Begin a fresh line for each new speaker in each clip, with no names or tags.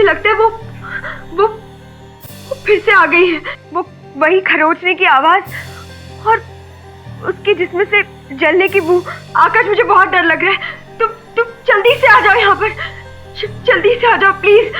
मुझे लगता है वो फिर से आ गई है। वो वही खरोचने की आवाज और उसके जिस्म से जलने की बू। आकाश, मुझे बहुत डर लग रहा है। तुम जल्दी से आ जाओ यहाँ पर, जल्दी से आ जाओ प्लीज।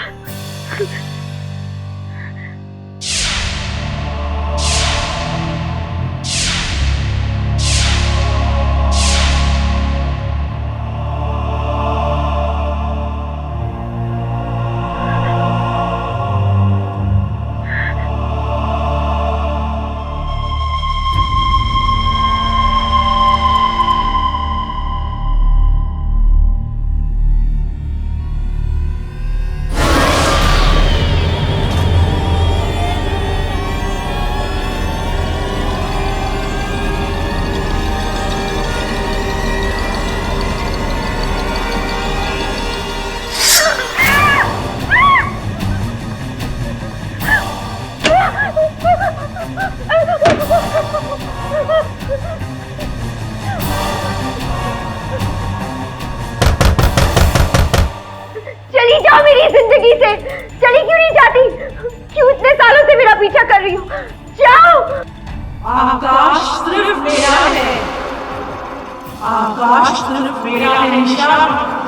चली जाओ मेरी जिंदगी से। चली क्यों नहीं जाती? क्यों इतने सालों से मेरा पीछा कर रही हो? जाओ।
आकाश सिर्फ मेरा है, आकाश सिर्फ मेरा है निशान।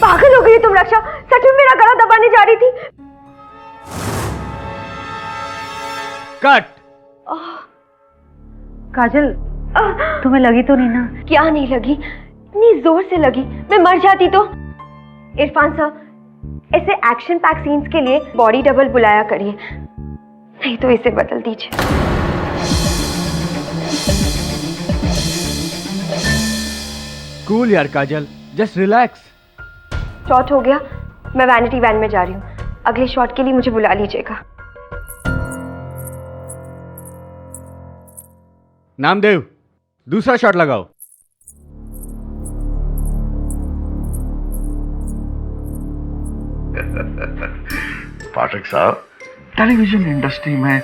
पागल हो गई तुम रक्षा? सच में मेरा गला दबाने जा रही थी?
कट।
काजल, तुम्हें लगी तो नहीं ना? क्या नहीं लगी? इतनी जोर से लगी, मैं मर जाती तो। इरफान सर, ऐसे एक्शन पैक सीन्स के लिए बॉडी डबल बुलाया करिए, नहीं तो इसे बदल दीजिए।
कूल यार काजल, जस्ट रिलैक्स।
शॉट हो गया, मैं वैनिटी वैन में जा रही हूँ। अगले शॉट के लिए मुझे बुला लीजिएगा।
नामदेव, दूसरा शॉट लगाओ।
पाठक साहब, टेलीविजन इंडस्ट्री में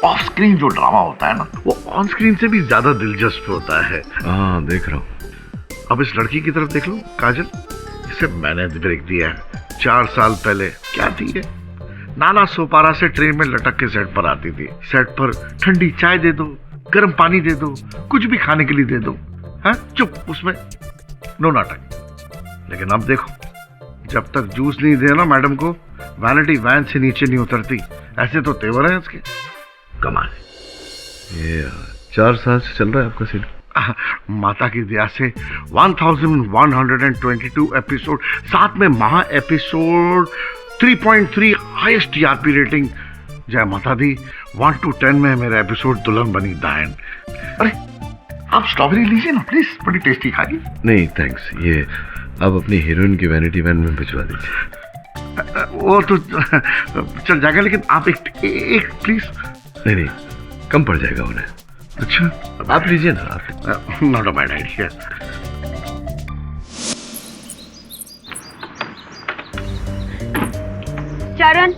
ऑफ स्क्रीन जो ड्रामा होता है ना, वो ऑन स्क्रीन से भी ज्यादा दिलचस्प होता है। हाँ, देख रहा हूँ। अब इस लड़की की तरफ देख लो, काजल। इसे मैंने ब्रेक दिया है 4 साल पहले। क्या थी ये? नाला सोपारा से ट्रेन में लटक के सेट पर आती थी। सेट पर ठंडी चाय दे दो, गर्म पानी दे दो, कुछ भी खाने के लिए दे दो। हाँ, चुप, उसमें नो नाटक। लेकिन अब देखो, जब तक जूस नहीं दे ना मैडम को, वैनिटी वैन से नीचे नहीं उतरती। ऐसे तो तेवर हैं इसके। कमाल।
ये 4 साल से चल रहा है आपका सीरियल?
माता की दया से 1122 एपिसोड, साथ में महा एपिसोड 3.3 हाईएस्ट टीआरपी रेटिंग। जय माता दी। 1 to 10 में मेरा एपिसोड दुल्हन बनी दायन। अरे आप स्ट्रॉबेरी लीजिए ना प्लीज, बड़ी टेस्टी खागी।
नहीं थैंक्स, ये आप अपनी हीरोइन की वैनिटी वैन में भिजवा दीजिए।
वो तो चल जाएगा, लेकिन आप एक प्लीज।
नहीं, कम पड़ जाएगा उन्हें।
अच्छा,
आप लीजिए ना। आप
नॉट अ बैड आइडिया।
चरण,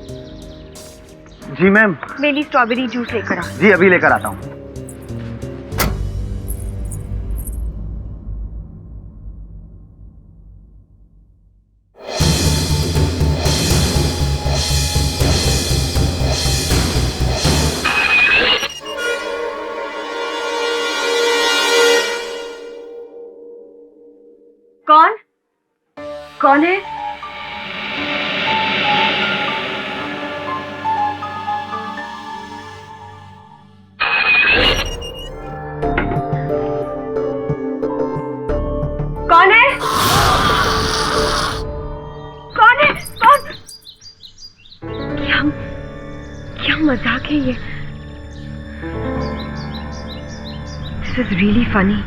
जी मैम।
मेरे लिए स्ट्रॉबेरी जूस लेकर आ।
जी अभी लेकर आता हूँ।
कौन है? है ये? This is really funny.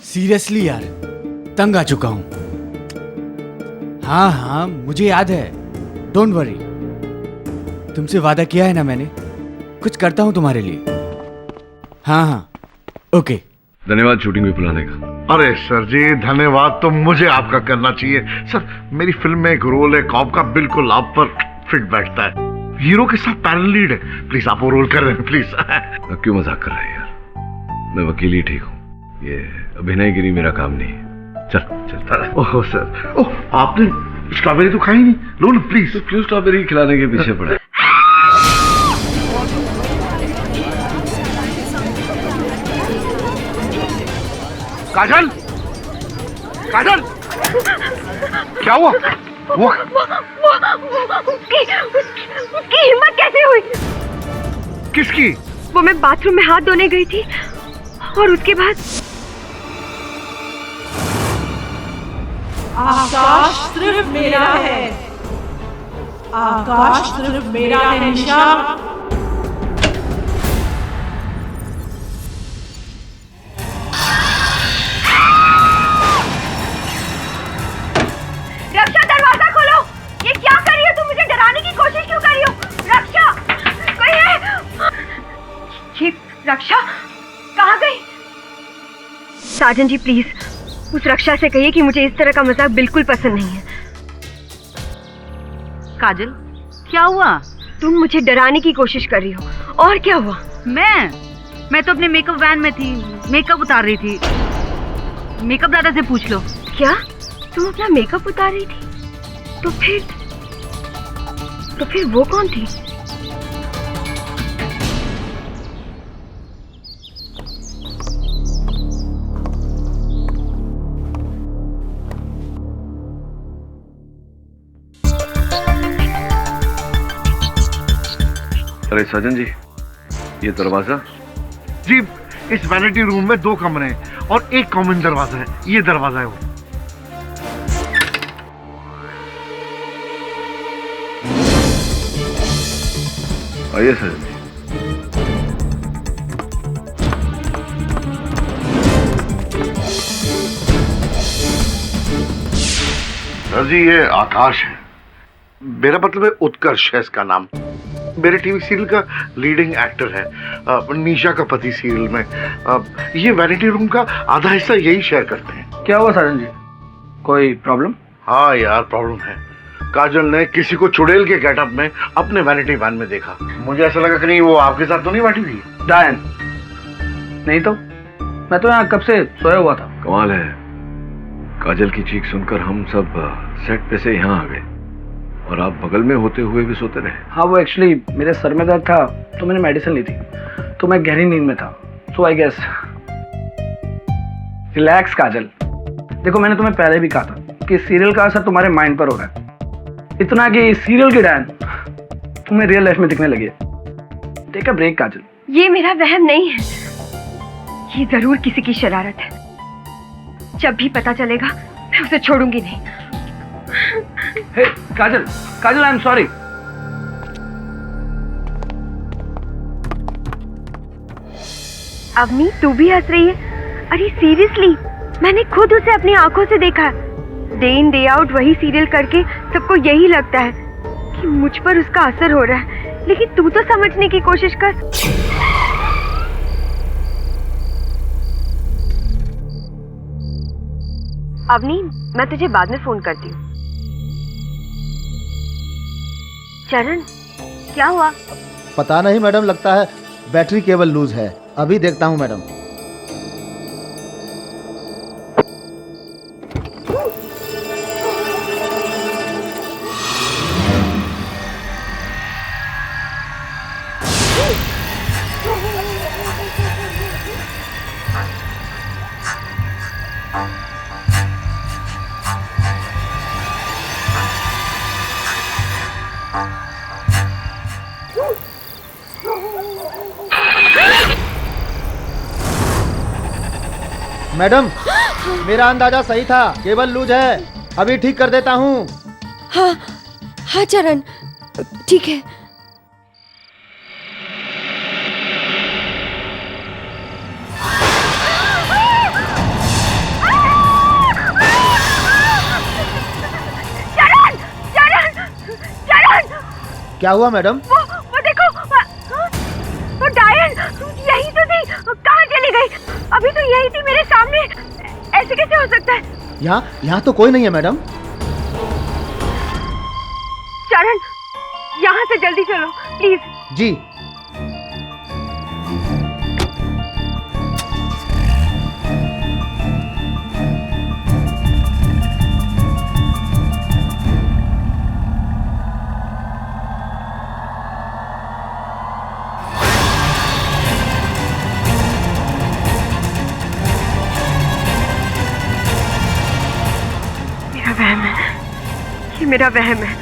Seriously यार, तंग आ चुका हूं। हाँ हाँ, मुझे याद है, डोंट वरी। तुमसे वादा किया है ना मैंने, कुछ करता हूं तुम्हारे लिए। हाँ हाँ, ओके।
धन्यवाद शूटिंग में बुलाने का।
अरे सर जी, धन्यवाद तो मुझे आपका करना चाहिए। सर, मेरी फिल्म में एक रोल है कॉप का, बिल्कुल आप पर फिट बैठता है। हीरो के साथ पैरल लीड है। प्लीज आप वो रोल कर रहे हैं, प्लीज।
अब क्यों मजाक कर रहे हैं यार, मैं वकील ही ठीक हूँ। ये अभिनयगिरी मेरा काम नहीं है। चल चल।
ओह सर, ओह आपने स्ट्रॉबेरी तो खाई नहीं, लो ना प्लीज।
तो क्यों स्ट्रॉबेरी खिलाने के पीछे पड़े?
काजल, काजल, क्या हुआ? वो
उसकी हिम्मत कैसे हुई?
किसकी?
वो मैं बाथरूम में हाथ धोने गई थी और उसके बाद
आकाश सिर्फ मेरा है, आकाश सिर्फ मेरा है निशा।
रक्षा, दरवाजा खोलो। ये क्या कर रही हो तुम? मुझे डराने की कोशिश क्यों कर रही हो? रक्षा, कोई है? ये रक्षा कहाँ गई? साजन जी प्लीज, उस रक्षा से कहिए कि मुझे इस तरह का मजाक बिल्कुल पसंद नहीं है।
काजल, क्या हुआ?
तुम मुझे डराने की कोशिश कर रही हो। और क्या हुआ?
मैं तो अपने मेकअप वैन में थी, मेकअप उतार रही थी। मेकअप दादा से पूछ लो।
क्या तुम अपना मेकअप उतार रही थी? तो फिर वो कौन थी?
अरे सजन जी, ये दरवाजा?
जी, इस वैनिटी रूम में 2 कमरे हैं और एक कॉमन दरवाजा है। ये दरवाजा है वो।
आइए सजन जी।
सर जी, ये आकाश है। मेरा मतलब है उत्कर्ष है इसका नाम। मेरे टीवी सीरियल का लीडिंग एक्टर है, निशा का पति सीरियल में। ये वैनिटी रूम का आधा हिस्सा यही शेयर करते हैं।
क्या हुआ साजन जी, कोई प्रॉब्लम?
हाँ यार, प्रॉब्लम है। काजल ने किसी को चुड़ैल के गेटअप में अपने वैनिटी वैन में देखा। मुझे ऐसा लगा कि नहीं वो आपके साथ तो नहीं बैठी हुई।
डायन नहीं तो मैं तो यहाँ कब से सोया हुआ था।
कमाल है, काजल की चीख सुनकर हम सब सेट पे से यहाँ आ गए और आप बगल में होते हुए भी सोते रहे।
हाँ, वो एक्चुअली मेरे सर में दर्द था तो मैंने मेडिसिन ली थी, तो मैं गहरी नींद में था। सो आई गेस। रिलैक्स काजल, देखो मैंने तुम्हें पहले भी कहा था कि सीरियल का असर तुम्हारे माइंड पर हो रहा है, इतना कि सीरियल की डायन तुम्हें रियल लाइफ में दिखने लगी है। टेक अ ब्रेक काजल।
ये मेरा वहम नहीं है, ये जरूर किसी की शरारत है। जब भी पता चलेगा मैं उसे छोड़ूंगी नहीं।
हे काजल, काजल आई एम सॉरी।
अवनी, तू भी हंस रही है? अरे सीरियसली, मैंने खुद उसे अपनी आंखों से देखा। डे इन डे आउट वही सीरियल करके सबको यही लगता है कि मुझ पर उसका असर हो रहा है, लेकिन तू तो समझने की कोशिश कर। अवनी, मैं तुझे बाद में फोन करती हूँ। चरण, क्या हुआ?
पता नहीं मैडम, लगता है बैटरी केबल लूज है। अभी देखता हूँ मैडम। मैडम, मेरा अंदाजा सही था, केबल लूज है। अभी ठीक कर देता हूँ।
हाँ हाँ चरण, ठीक है। चरण चरण चरण,
क्या हुआ मैडम?
वो देखो, वो डायन यही तो थी, कहाँ चली गई? अभी तो यही थी मेरे सामने, ऐसे कैसे हो सकता है?
यहाँ तो कोई नहीं है मैडम।
चरण, यहाँ से जल्दी चलो प्लीज।
जी।
मेरा वहम है, ये मेरा वहम है।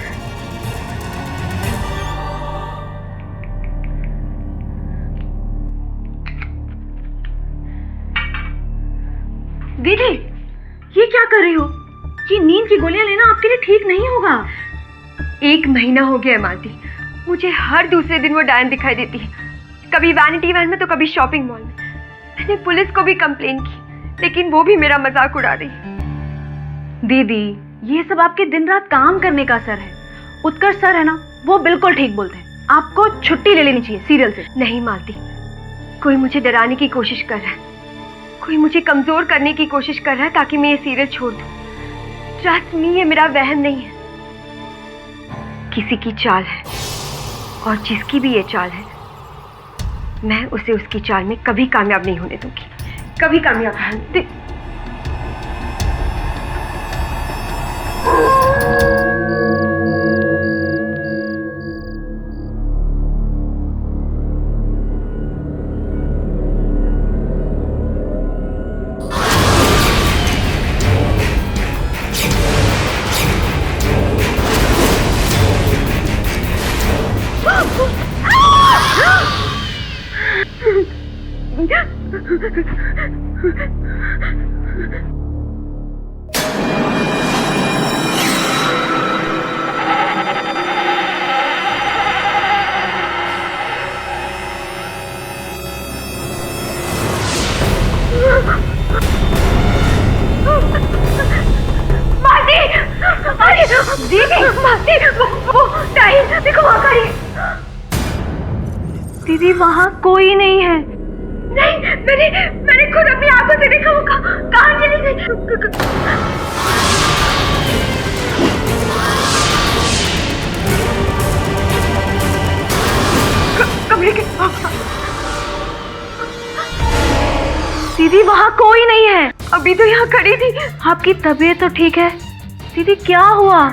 दीदी, ये क्या कर रही हो? ये नींद की गोलियां लेना आपके लिए ठीक नहीं होगा।
1 महीना हो गया है मालती, मुझे हर दूसरे दिन वो डायन दिखाई देती है, कभी वैनिटी वैन में तो कभी शॉपिंग मॉल में। मैंने पुलिस को भी कंप्लेन की, लेकिन वो भी मेरा मजाक उड़ा रही है।
दीदी, ये सब आपके दिन रात काम करने का असर है। उत्कर्ष सर है ना, वो बिल्कुल ठीक बोलते हैं। आपको छुट्टी ले लेनी चाहिए सीरियल से।
नहीं मालती, कोई मुझे डराने की कोशिश कर रहा है, कोई मुझे कमजोर करने की कोशिश कर रहा है ताकि मैं ये सीरियल छोड़ दूं। ट्रस्ट मी, ये मेरा वहम नहीं है, किसी की चाल है, और जिसकी भी ये चाल है, मैं उसे उसकी चाल में कभी कामयाब नहीं होने दूंगी, कभी कामयाब नहीं।
दीदी, वहाँ कोई नहीं है।
नहीं, मैंने खुद अपनी आंखों से देखा, वो कहाँ चली गई? कमरे के
दीदी, वहाँ कोई नहीं है।
अभी तो यहाँ खड़ी थी।
आपकी तबीयत तो ठीक है? दीदी, क्या हुआ?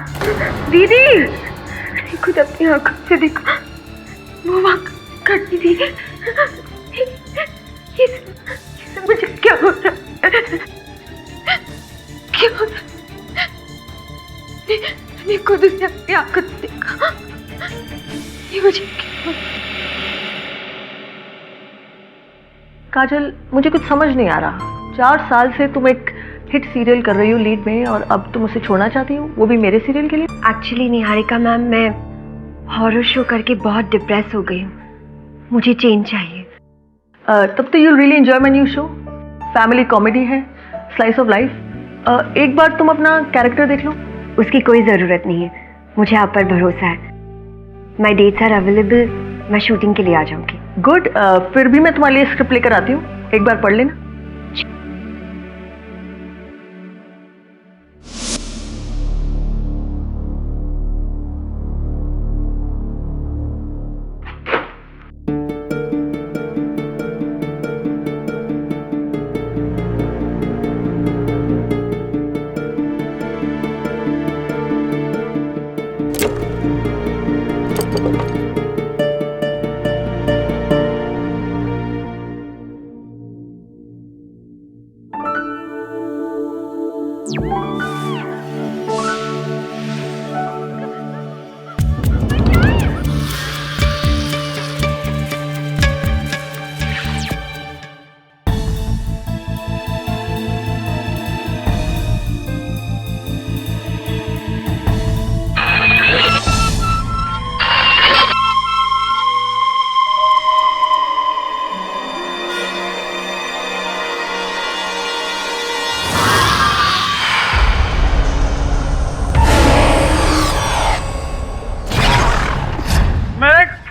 दीदी, मैंने खुद अपनी आंखों से देखा, वो वहाँ खड़ी थी। ये मुझे क्या हो रहा है? क्या हो रहा है? मैंने खुद उसे अपनी आंखों से देखा, ये मुझे क्या हो रहा है?
काजल, मुझे कुछ समझ नहीं आ रहा। 4 साल से तुम एक हिट सीरियल कर रही हो लीड में, और अब तुम उसे छोड़ना चाहती हो, वो भी मेरे सीरियल के लिए?
एक्चुअली निहारिका मैम, मैं हॉरर शो करके बहुत डिप्रेस हो गई हूँ, मुझे चेंज चाहिए।
तब तो you really enjoy my new show. Family comedy है, स्लाइस ऑफ लाइफ। एक बार तुम अपना कैरेक्टर देख लो।
उसकी कोई ज़रूरत नहीं है, मुझे आप पर भरोसा है। माय डेट्स आर अवेलेबल, मैं शूटिंग के लिए आ जाऊंगी।
गुड। फिर भी मैं तुम्हारे लिए स्क्रिप्ट लेकर आती हूँ, एक बार पढ़ लेना।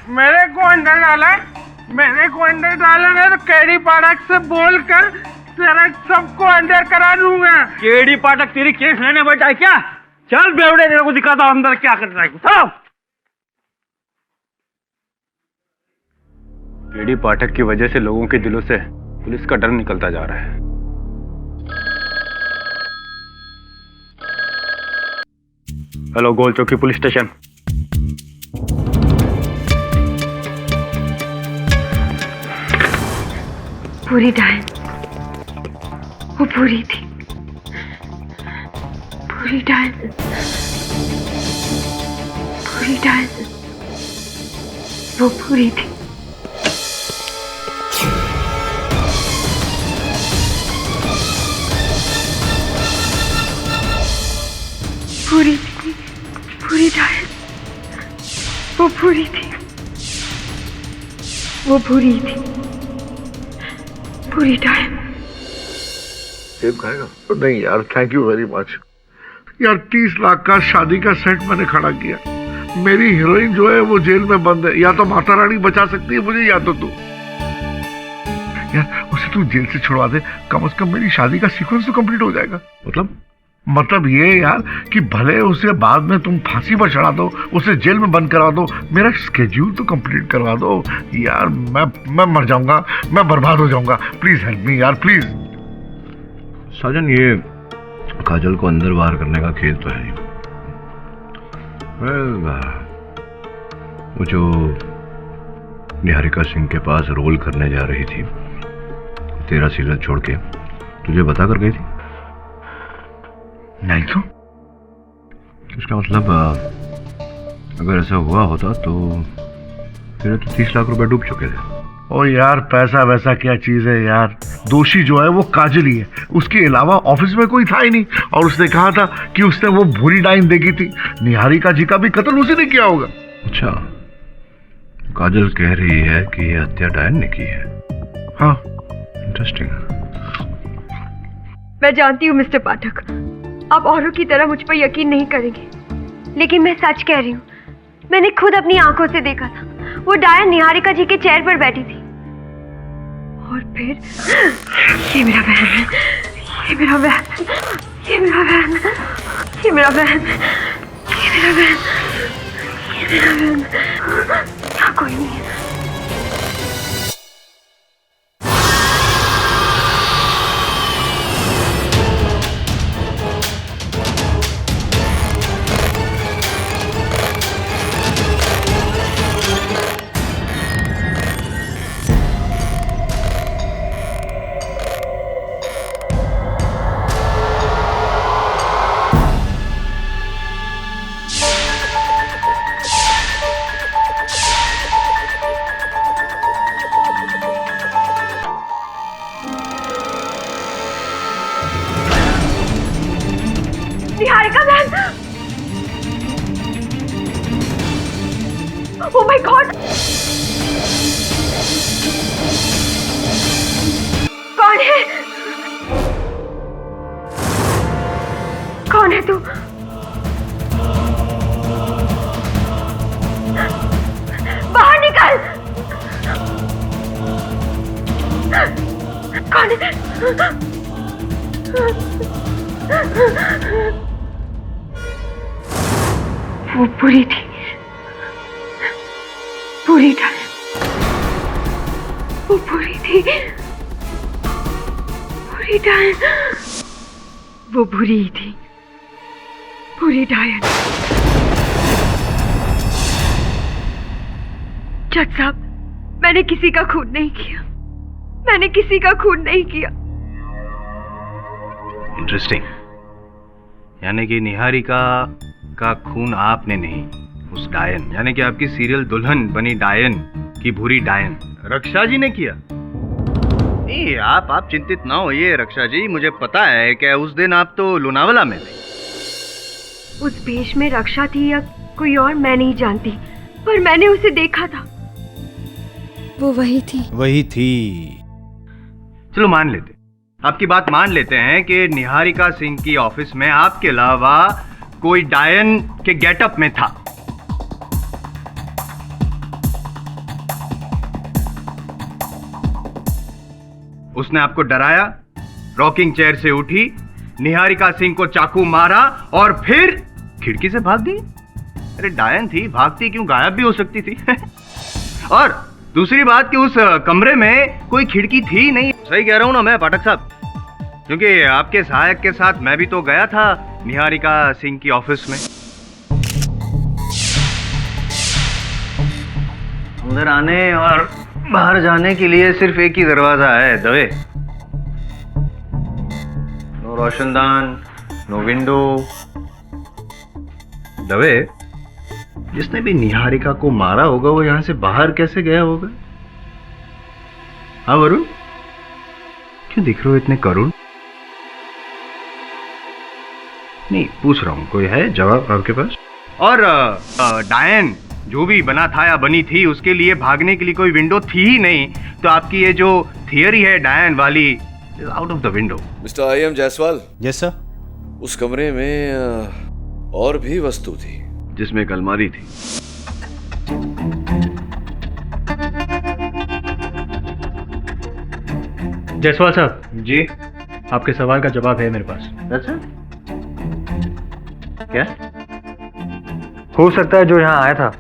मेरे को अंदर डाला है तो केडी पाठक से बोलकर तेरे सबको अंदर करा दूंगा। केडी पाठक तेरी केस लेने बैठा है क्या? चल बेवड़े, तेरे को दिखाता हूं अंदर क्या कर रहा है। चलो।
केडी पाठक की वजह से लोगों के दिलों से पुलिस का डर निकलता जा रहा है। हेलो, गोल चौकी पुलिस स्टेशन।
पूरी डायन, वो पूरी थी, पूरी डायन, पूरी डायन, वो पूरी थी। पूरी थी, पूरी डायन, वो पूरी थी, वो पूरी थी, पूरी डायन।
सेब खाएगा? नहीं यार, थैंक यू वेरी मच यार। 30 लाख का शादी का सेट मैंने खड़ा किया। मेरी हीरोइन जो है वो जेल में बंद है। या तो माता रानी बचा सकती है मुझे, या तो तू। यार उसे तू जेल से छुड़वा दे, कम से कम मेरी शादी का सीक्वेंस तो कंप्लीट हो जाएगा। मतलब ये यार कि भले उसे बाद में तुम फांसी पर चढ़ा दो, उसे जेल में बंद करा दो, मेरा स्केड्यूल तो कंप्लीट करवा दो यार। मैं मर जाऊंगा, मैं बर्बाद हो जाऊंगा। प्लीज हेल्प मी यार, प्लीज।
साजन, ये काजल को अंदर बाहर करने का खेल तो है नहीं। वो जो निहारिका सिंह के पास रोल करने जा रही थी, तेरा सीरियल छोड़ के, तुझे बता कर गई थी?
नहीं तो
इसका मतलब अगर ऐसा हुआ होता तो फिर तो 30 लाख रुपए डूब चुके थे।
ओ यार, पैसा वैसा क्या चीज है यार। दोषी जो है वो काजल ही है, उसके अलावा ऑफिस में कोई था ही नहीं। और उसने कहा था कि उसने वो भूरी डाइन देखी थी। निहारिका जी का भी कत्ल उसी ने किया होगा।
अच्छा, काजल कह रही है कि ये हत्या डायन ने की है।
हाँ,
इंटरेस्टिंग।
मैं जानती हूँ मिस्टर पाठक, आप औरों की तरह मुझ पर यकीन नहीं करेंगे, लेकिन मैं सच कह रही हूँ। मैंने खुद अपनी आंखों से देखा था, वो डायन निहारिका जी के चेयर पर बैठी थी। और फिर ये मेरा बहन है, ये मेरा बहन, ये मेरा बहन, ये मेरा बहन, ये मेरा बहन, ये मेरा बहन। यहाँ कोई नहीं है। निहारिका बहन! Oh my God! कौन है? कौन है तू? बाहर निकल! कौन है? वो पूरी थी, पूरी डायन, वो पूरी थी, पूरी डायन, वो बुरी थी, पूरी डायन। जज साहब, मैंने किसी का खून नहीं किया, मैंने किसी का खून नहीं किया।
इंटरेस्टिंग। यानी कि निहारिका का खून आपने नहीं, उस डायन, यानी कि आपकी सीरियल दुल्हन बनी डायन की भूरी डायन रक्षा जी ने किया। नहीं, आप चिंतित ना होइए रक्षा जी, मुझे पता है कि उस दिन आप तो लोनावला में थे।
उस भेष में रक्षा थी या कोई और मैं नहीं जानती, पर मैंने उसे देखा था। वो वही थी,
वही थी।
चलो मान लेते, आपकी बात मान लेते हैं कि निहारिका सिंह की ऑफिस में आपके अलावा कोई डायन के गेटअप में था। उसने आपको डराया, रॉकिंग चेयर से उठी, निहारिका सिंह को चाकू मारा और फिर खिड़की से भाग गई। अरे डायन थी, भागती क्यों, गायब भी हो सकती थी। और दूसरी बात कि उस कमरे में कोई खिड़की थी नहीं। सही कह रहा हूं ना मैं पाठक साहब? क्योंकि आपके सहायक के साथ मैं भी तो गया था निहारिका सिंह की ऑफिस में। अंदर आने और बाहर जाने के लिए सिर्फ एक ही दरवाजा है, दवे। नो रोशनदान, नो विंडो। दवे, जिसने भी निहारिका को मारा होगा वो यहां से बाहर कैसे गया होगा? हाँ वरुण, क्यों दिख रहे हो इतने करुण? नहीं, पूछ रहा हूं, कोई है जवाब आपके पास? और डायन जो भी बना था या बनी थी, उसके लिए भागने के लिए कोई विंडो थी ही नहीं, तो आपकी ये जो थियरी है डायन वाली, out of the window.
Mister I M. Jaiswal.
Yes sir.
उस कमरे में और भी वस्तु थी,
जिसमें एक अलमारी थी।
जायसवाल साहब
जी,
आपके सवाल का जवाब है मेरे पास।
अच्छा, क्या?
हो सकता है जो यहाँ आया था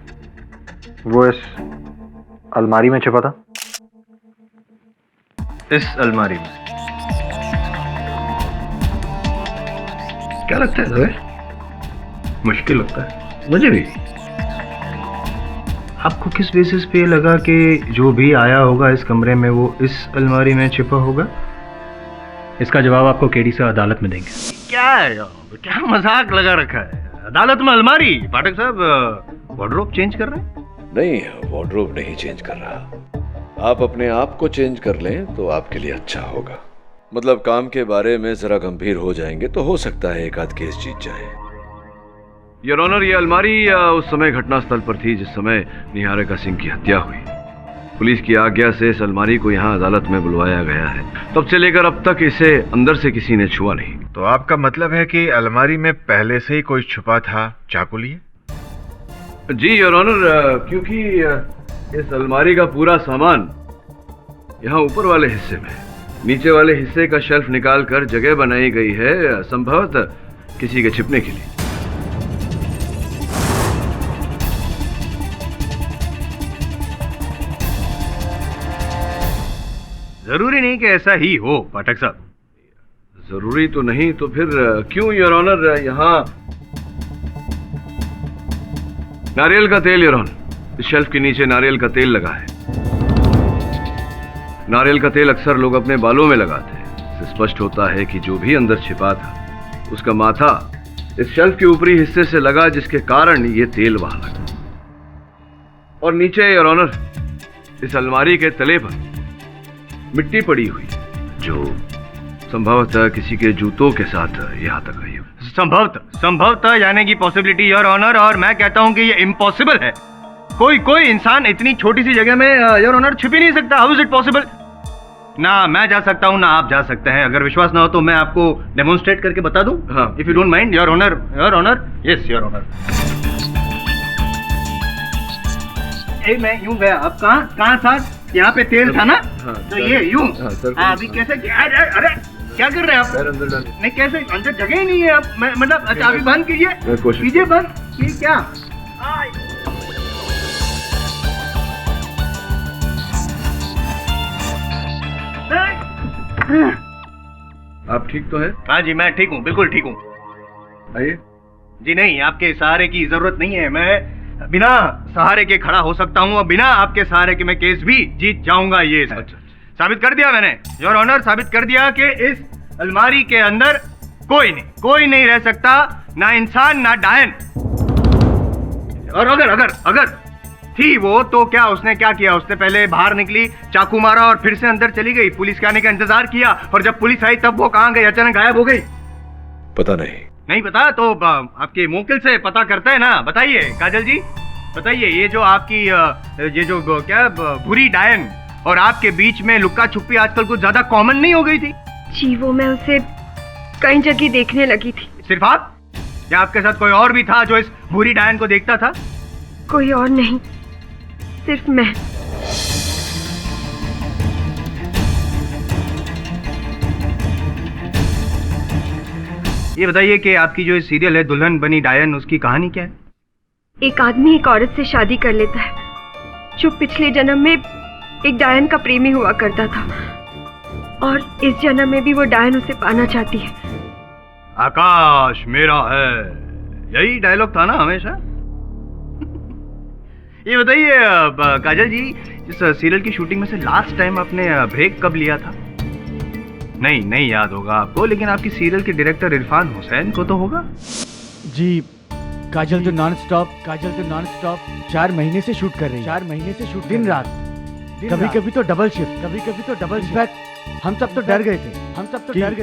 वो इस अलमारी में छिपा था।
इस अलमारी में? क्या लगता है? मुश्किल लगता है मुझे भी। आपको किस बेसिस पे लगा कि जो भी आया होगा इस कमरे में वो इस अलमारी में छिपा होगा?
इसका जवाब आपको केडी से अदालत में देंगे।
क्या है, क्या मजाक लगा रखा है? अदालत में अलमारी? पाठक साहब वार्डरोब चेंज कर रहे हैं?
नहीं, वार्डरोब नहीं चेंज कर रहा। आप अपने आप को चेंज कर लें तो आपके लिए अच्छा होगा। मतलब काम के बारे में जरा गंभीर हो जाएंगे तो हो सकता है एक आध केस जीत जाए।
योर ऑनर, ये अलमारी उस समय घटनास्थल पर थी जिस समय निहारिका सिंह की हत्या हुई। पुलिस की आज्ञा से इस अलमारी को यहाँ अदालत में बुलवाया गया है। तब से लेकर अब तक इसे अंदर से किसी ने छुआ नहीं।
तो आपका मतलब है कि अलमारी में पहले से ही कोई छुपा था, चाकू लिए?
जी योर ऑनर, क्योंकि इस अलमारी का पूरा सामान यहाँ ऊपर वाले हिस्से में, नीचे वाले हिस्से का शेल्फ निकाल कर जगह बनाई गई है, संभवतः किसी के छिपने के लिए।
जरूरी नहीं कि ऐसा ही हो पाठक साहब।
जरूरी तो नहीं, तो फिर क्यों योर ऑनर यहाँ नारियल का तेल? योर ऑनर, इस शेल्फ के नीचे नारियल का तेल लगा है। नारियल का तेल अक्सर लोग अपने बालों में लगाते हैं। इससे स्पष्ट होता है कि जो भी अंदर छिपा था उसका माथा इस शेल्फ के ऊपरी हिस्से से लगा, जिसके कारण ये तेल वहां लगा। और नीचे योर ऑनर, इस अलमारी के तले पर मिट्टी पड़ी हुई जो संभवतः किसी के जूतों के साथ यहाँ तक आई हो।
संभवतः यानी कि पॉसिबिलिटी योर ऑनर, और मैं कहता हूँ कि ये इम्पॉसिबल है। कोई इंसान इतनी छोटी सी जगह में योर ऑनर छिप ही नहीं सकता। How is it possible? ना मैं जा सकता हूँ ना आप जा सकते हैं। अगर विश्वास ना हो तो मैं आपको डेमोन्स्ट्रेट करके बता दूं, if you don't mind your honour. Your honour, yes your honour. मैं यूं गया, अब कहाँ था? यहाँ पे तेल था ना? तो ये यूं अभी कैसे? अरे क्या कर रहे हैं आप? नहीं, कैसे? अंदर जगह ही नहीं है। आप मतलब चाबी बंद कीजिए बंद। ये क्या?
आप ठीक तो है?
हाँ जी, मैं ठीक हूँ, बिल्कुल ठीक हूँ।
आइए।
जी नहीं, आपके सहारे की जरूरत नहीं है। मैं बिना सहारे के खड़ा हो सकता हूँ और बिना आपके सहारे के मैं केस भी जीत जाऊंगा। ये साबित कर दिया मैंने योर ऑनर, साबित कर दिया कि इस अलमारी के अंदर कोई नहीं रह सकता, ना इंसान ना डायन। और अगर थी वो, तो क्या उसने क्या किया? उसने पहले बाहर निकली, चाकू मारा और फिर से अंदर चली गई। पुलिस के आने का इंतजार किया और जब पुलिस आई तब वो कहाँ गई? अचानक गायब हो गई।
पता नहीं
पता? तो आपके मुवक्किल से पता करते हैं ना। बताइए काजल जी, बताइए, ये जो आपकी ये जो क्या बुरी डायन और आपके बीच में लुक्का छुपी आजकल कुछ ज्यादा कॉमन नहीं हो गई थी?
जी, वो मैं उसे कई जगह देखने लगी थी।
सिर्फ आप या आपके साथ कोई और भी था जो इस बुरी डायन को देखता था?
कोई और नहीं, सिर्फ मैं।
ये बताइए कि आपकी जो सीरियल है दुल्हन बनी डायन, उसकी कहानी क्या है?
एक आदमी एक औरत से शादी कर लेता है जो पिछले जन्म में एक डायन का प्रेमी हुआ करता था, और इस जन्म में भी वो डायन उसे पाना चाहती है।
आकाश मेरा है, यही डायलॉग था ना हमेशा। ये बताइए काजल जी, इस सीरियल की शूटिंग में से लास्ट टाइम आपने ब्रेक कब लिया था? नहीं याद होगा आपको, लेकिन आपकी सीरियल के डायरेक्टर इरफान हुसैन को तो होगा।
जी, काजल तो नॉन स्टॉप 4 महीने से शूट कर रही है। 4 महीने से शूट, दिन रात, कभी कभी तो डबल शिफ्ट। इनफैक्ट हम सब तो डर गए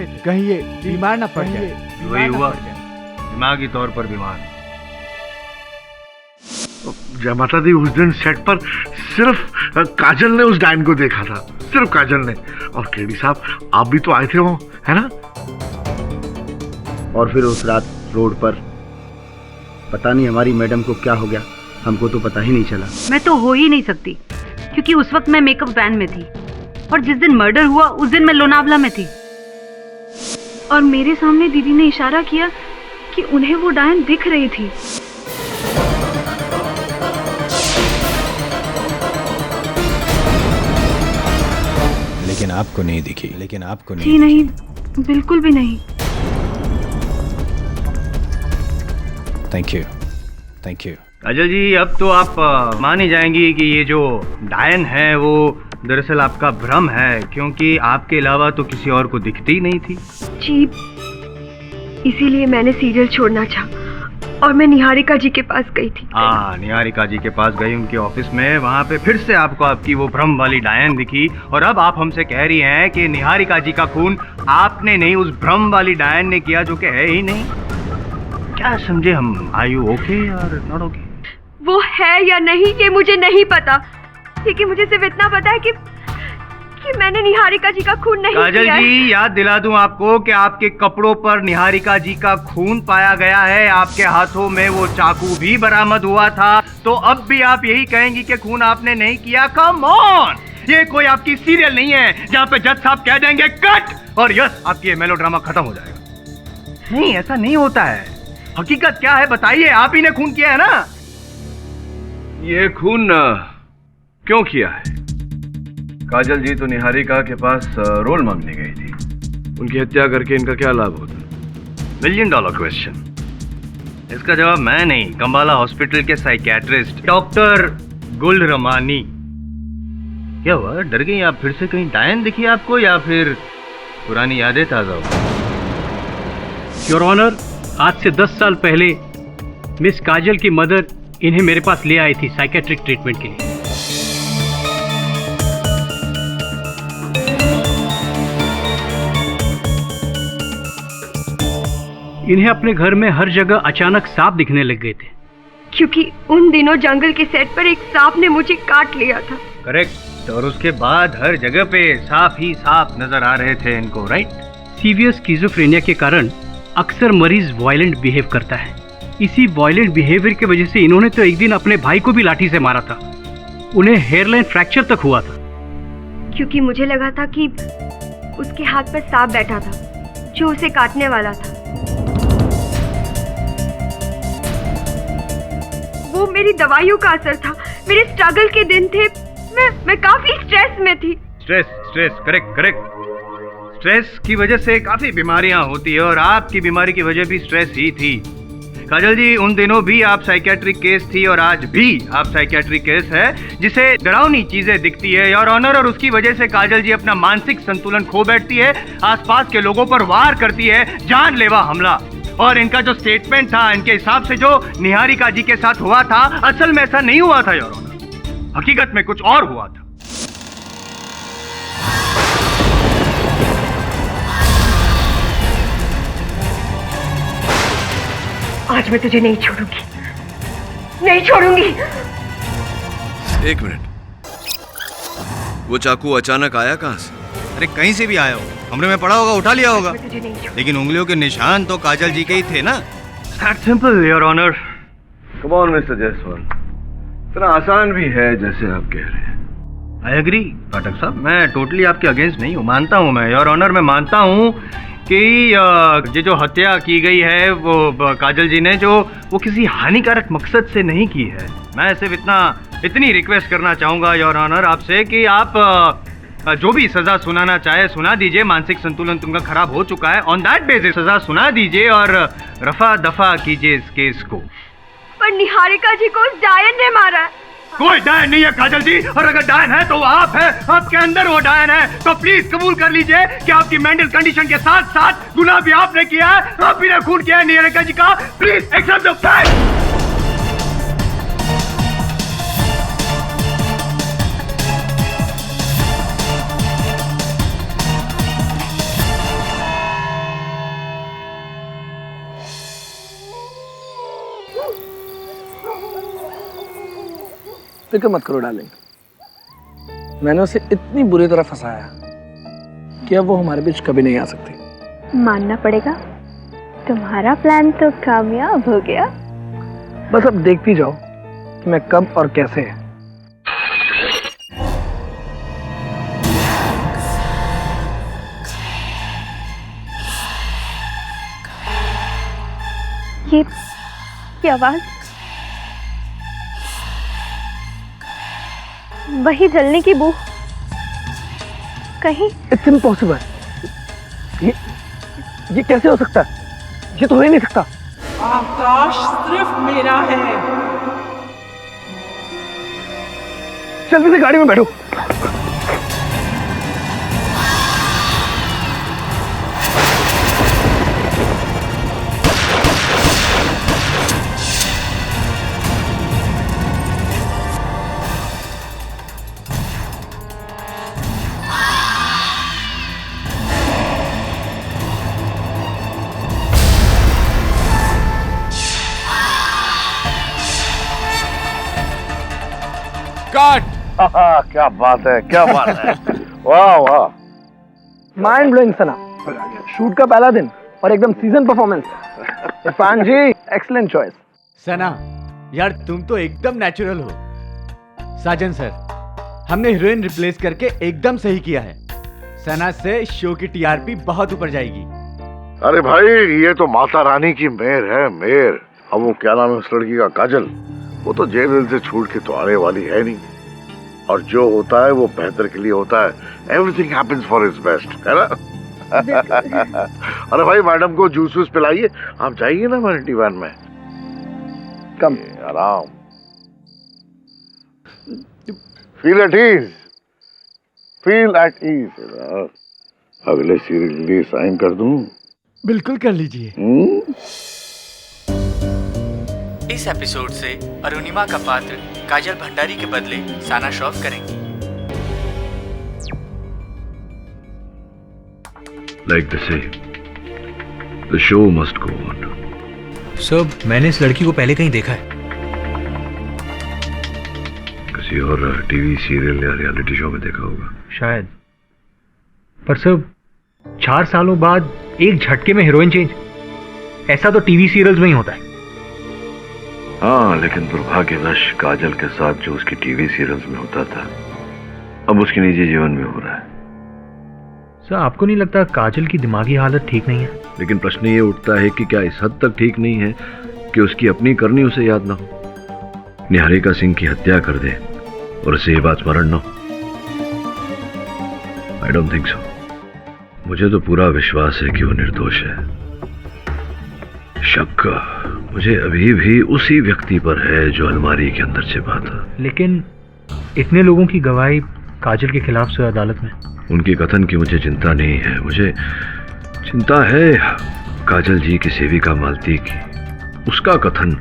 थे कहीं ये बीमार ना पड़ जाए।
वही हुआ, दिमागी तौर पर बीमार।
जय माता दी, उस दिन सेट पर सिर्फ काजल ने उस डायन को देखा था, सिर्फ काजल ने। और केडी साहब, आप भी तो आए थे वहाँ, है ना?
और फिर उस रात रोड पर पता नहीं हमारी मैडम को क्या हो गया, हमको तो पता ही नहीं चला।
मैं तो हो ही नहीं सकती, क्योंकि उस वक्त मैं मेकअप वैन में थी, और जिस दिन मर्डर हुआ उस दिन मैं लोनावला में थी, और मेरे सामने दीदी ने इशारा किया कि उन्हें वो डायन दिख रही थी।
लेकिन आपको नहीं दिखी?
जी नहीं, बिल्कुल भी नहीं।
थैंक यू काजल जी, अब तो आप मान ही जाएंगी कि ये जो डायन है वो दरअसल आपका भ्रम है, क्योंकि आपके अलावा तो किसी और को दिखती ही नहीं थी।
जी, इसीलिए मैंने सीरियल छोड़ना चाहा और मैं निहारिका जी के पास गई थी।
हाँ, निहारिका जी के पास गई, उनके ऑफिस में। वहाँ पे फिर से आपको आपकी वो भ्रम वाली डायन दिखी, और अब आप हमसे कह रही हैं कि निहारिका जी का खून आपने नहीं, उस भ्रम वाली डायन ने किया, जो कि है ही नहीं। क्या समझे हम? आर यू ओके और नॉट ओके?
वो है या नहीं ये मुझे नहीं पता, लेकिन मुझे सिर्फ इतना पता है कि मैंने निहारिका जी का खून नहीं
काजल
किया है।
जी, याद दिला दूं आपको कि आपके कपड़ों पर निहारिका जी का खून पाया गया है, आपके हाथों में वो चाकू भी बरामद हुआ था, तो अब भी आप यही कहेंगी कि खून आपने नहीं किया? कम ऑन, ये कोई आपकी सीरियल नहीं है जहाँ पे जज साहब कह देंगे कट, और यस, आपकी ये मेलोड्रामा खत्म हो जाएगा। नहीं, ऐसा नहीं होता है। हकीकत क्या है बताइए, आप ही ने खून किया है ना?
ये खून क्यों किया है? काजल जी तो निहारिका के पास रोल मांगने गई थी, उनकी हत्या करके इनका क्या लाभ होता?
$1 मिलियन क्वेश्चन। इसका जवाब मैं नहीं, कंबाला हॉस्पिटल के साइकियाट्रिस्ट डॉक्टर गुलरमानी। क्या हुआ, डर गई आप? फिर से कहीं डायन दिखी आपको, या फिर पुरानी यादें ताजा हो?
योर ऑनर, आज से 10 साल पहले मिस काजल की मदर इन्हें मेरे पास ले आई थी साइकेट्रिक ट्रीटमेंट के लिए। इन्हें अपने घर में हर जगह अचानक सांप दिखने लग गए थे,
क्योंकि उन दिनों जंगल के सेट पर एक सांप ने मुझे काट लिया था।
करेक्ट, और उसके बाद हर जगह पे सांप ही सांप नजर आ रहे थे इनको, राइट?
सीवियर स्किज़ोफ्रेनिया के कारण अक्सर मरीज वायलेंट बिहेव करता है। इसी वायलेंट बिहेवियर की वजह से इन्होंने तो एक दिन अपने भाई को भी लाठी से मारा था। उन्हें हेयरलाइन फ्रैक्चर तक हुआ था,
क्योंकि मुझे लगा था कि उसके हाथ पर सांप बैठा था जो उसे काटने वाला था। वो मेरी दवाइयों का असर था, मेरे स्ट्रगल के दिन थे। मैं काफी स्ट्रेस में थी।
Stress, correct. स्ट्रेस की वजह से काफी बीमारियां होती है, और आपकी बीमारी की वजह भी स्ट्रेस ही थी। काजल जी, उन दिनों भी आप साइकियाट्रिक केस थी, और आज भी आप साइकियाट्रिक केस है, जिसे डरावनी चीजें दिखती है, योर ऑनर, और उसकी वजह से काजल जी अपना मानसिक संतुलन खो बैठती है, आसपास के लोगों पर वार करती है, जानलेवा हमला। और इनका जो स्टेटमेंट था, इनके हिसाब से जो निहारिका जी के साथ हुआ था, असल में ऐसा नहीं हुआ था योर ऑनर, हकीकत में कुछ और हुआ था।
आज मैं तुझे नहीं छोड़ूंगी।
एक मिनट, वो चाकू अचानक आया कहां से?
अरे कहीं से भी आया हो, कमरे में पड़ा होगा, उठा लिया होगा, लेकिन उंगलियों के निशान तो काजल जी के ही थे ना। That simple your honour.
Come on mister Jaiswal, इतना आसान भी है जैसे आप कह रहे हैं।
आई एग्री पाठक साहब, मैं टोटली आपके अगेंस्ट नहीं हूँ, मानता हूँ मैं योर ऑनर, मैं मानता हूँ कि ये जो हत्या की गई है वो काजल जी ने वो किसी हानिकारक मकसद से नहीं की है। मैं सिर्फ इतनी रिक्वेस्ट करना चाहूँगा योर ऑनर आपसे कि आप जो भी सजा सुनाना चाहे सुना दीजिए। मानसिक संतुलन तुमका खराब हो चुका है, ऑन दैट बेसिस सजा सुना दीजिए और रफा दफा कीजिए इस केस को।
पर निहारिका जी को उस डायन ने मारा है।
कोई डायन नहीं है काजल जी, और अगर डायन है तो वो आप है, आपके अंदर वो डायन है। तो प्लीज कबूल कर लीजिए कि आपकी मेंटल कंडीशन के साथ साथ गुनाह भी आपने किया है, आप भी ने खून किया है निहारिका जी का। Please accept the fact.
फिक्र मत करो डार्लिंग, मैंने उसे इतनी बुरी तरह फंसाया कि अब वो हमारे बीच कभी नहीं आ सकती।
मानना पड़ेगा, तुम्हारा प्लान तो कामयाब हो गया।
बस अब देखती जाओ कि मैं कब और कैसे है।
ये आवाज, वही जलने की बू कहीं।
इट्स इम्पॉसिबल, ये कैसे हो सकता है? ये तो हो ही नहीं सकता।
आकाश सिर्फ मेरा है।
जल्दी से गाड़ी में बैठो।
क्या बात है, क्या बात है। वाह वाह,
माइंड ब्लोइंग सना। शूट का पहला दिन और एकदम सीजन परफॉर्मेंस। इरफान जी, एक्सीलेंट चॉइस।
सना यार, तुम तो एकदम नेचुरल हो। साजन सर, हमने हीरोइन रिप्लेस करके एकदम सही किया है। सना से शो की टीआरपी बहुत ऊपर जाएगी।
अरे भाई, ये तो माता रानी की मेहर है, मेहर। अब वो क्या नाम है उस लड़की का, काजल, वो तो जेल से छूट के तो आने वाली है नहीं। और जो होता है वो बेहतर के लिए होता है। Everything happens for his best, है ना? अरे भाई, मैडम को जूस वूस पिलाइए। आप जाइए ना वैनिटी वैन में।
कम
आराम, feel at ease, feel at ease. अगले सीरियल के लिए साइन कर दूं?
बिल्कुल कर लीजिए। इस एपिसोड से अरुणिमा का पात्र काजल भंडारी के बदले साना श्रॉफ करेंगी।
Like they say, the show must go on.
Sir, मैंने इस लड़की को पहले कहीं देखा है।
किसी और टीवी सीरियल या रियलिटी शो में देखा होगा
शायद। पर सर, 4 सालों बाद एक झटके में हीरोइन चेंज, ऐसा तो टीवी सीरियल्स में ही होता है।
हाँ, लेकिन दुर्भाग्यवश काजल के साथ जो उसकी टीवी सीरियल्स में होता था, अब उसके निजी जीवन में हो रहा है।
सर, आपको नहीं लगता काजल की दिमागी हालत ठीक नहीं है?
लेकिन प्रश्न ये उठता है कि क्या इस हद तक ठीक नहीं है कि उसकी अपनी करनी उसे याद ना हो, निहारिका सिंह की हत्या कर दे और उसे ये बात स्मरण ना हो? I don't think so. मुझे तो पूरा विश्वास है कि वो निर्दोष है। शक मुझे अभी भी उसी व्यक्ति पर है जो अलमारी के अंदर छिपा था।
लेकिन इतने लोगों की गवाही काजल के खिलाफ से अदालत में।
उनके कथन की मुझे चिंता नहीं है, मुझे चिंता है काजल जी की सेविका मालती की। उसका कथन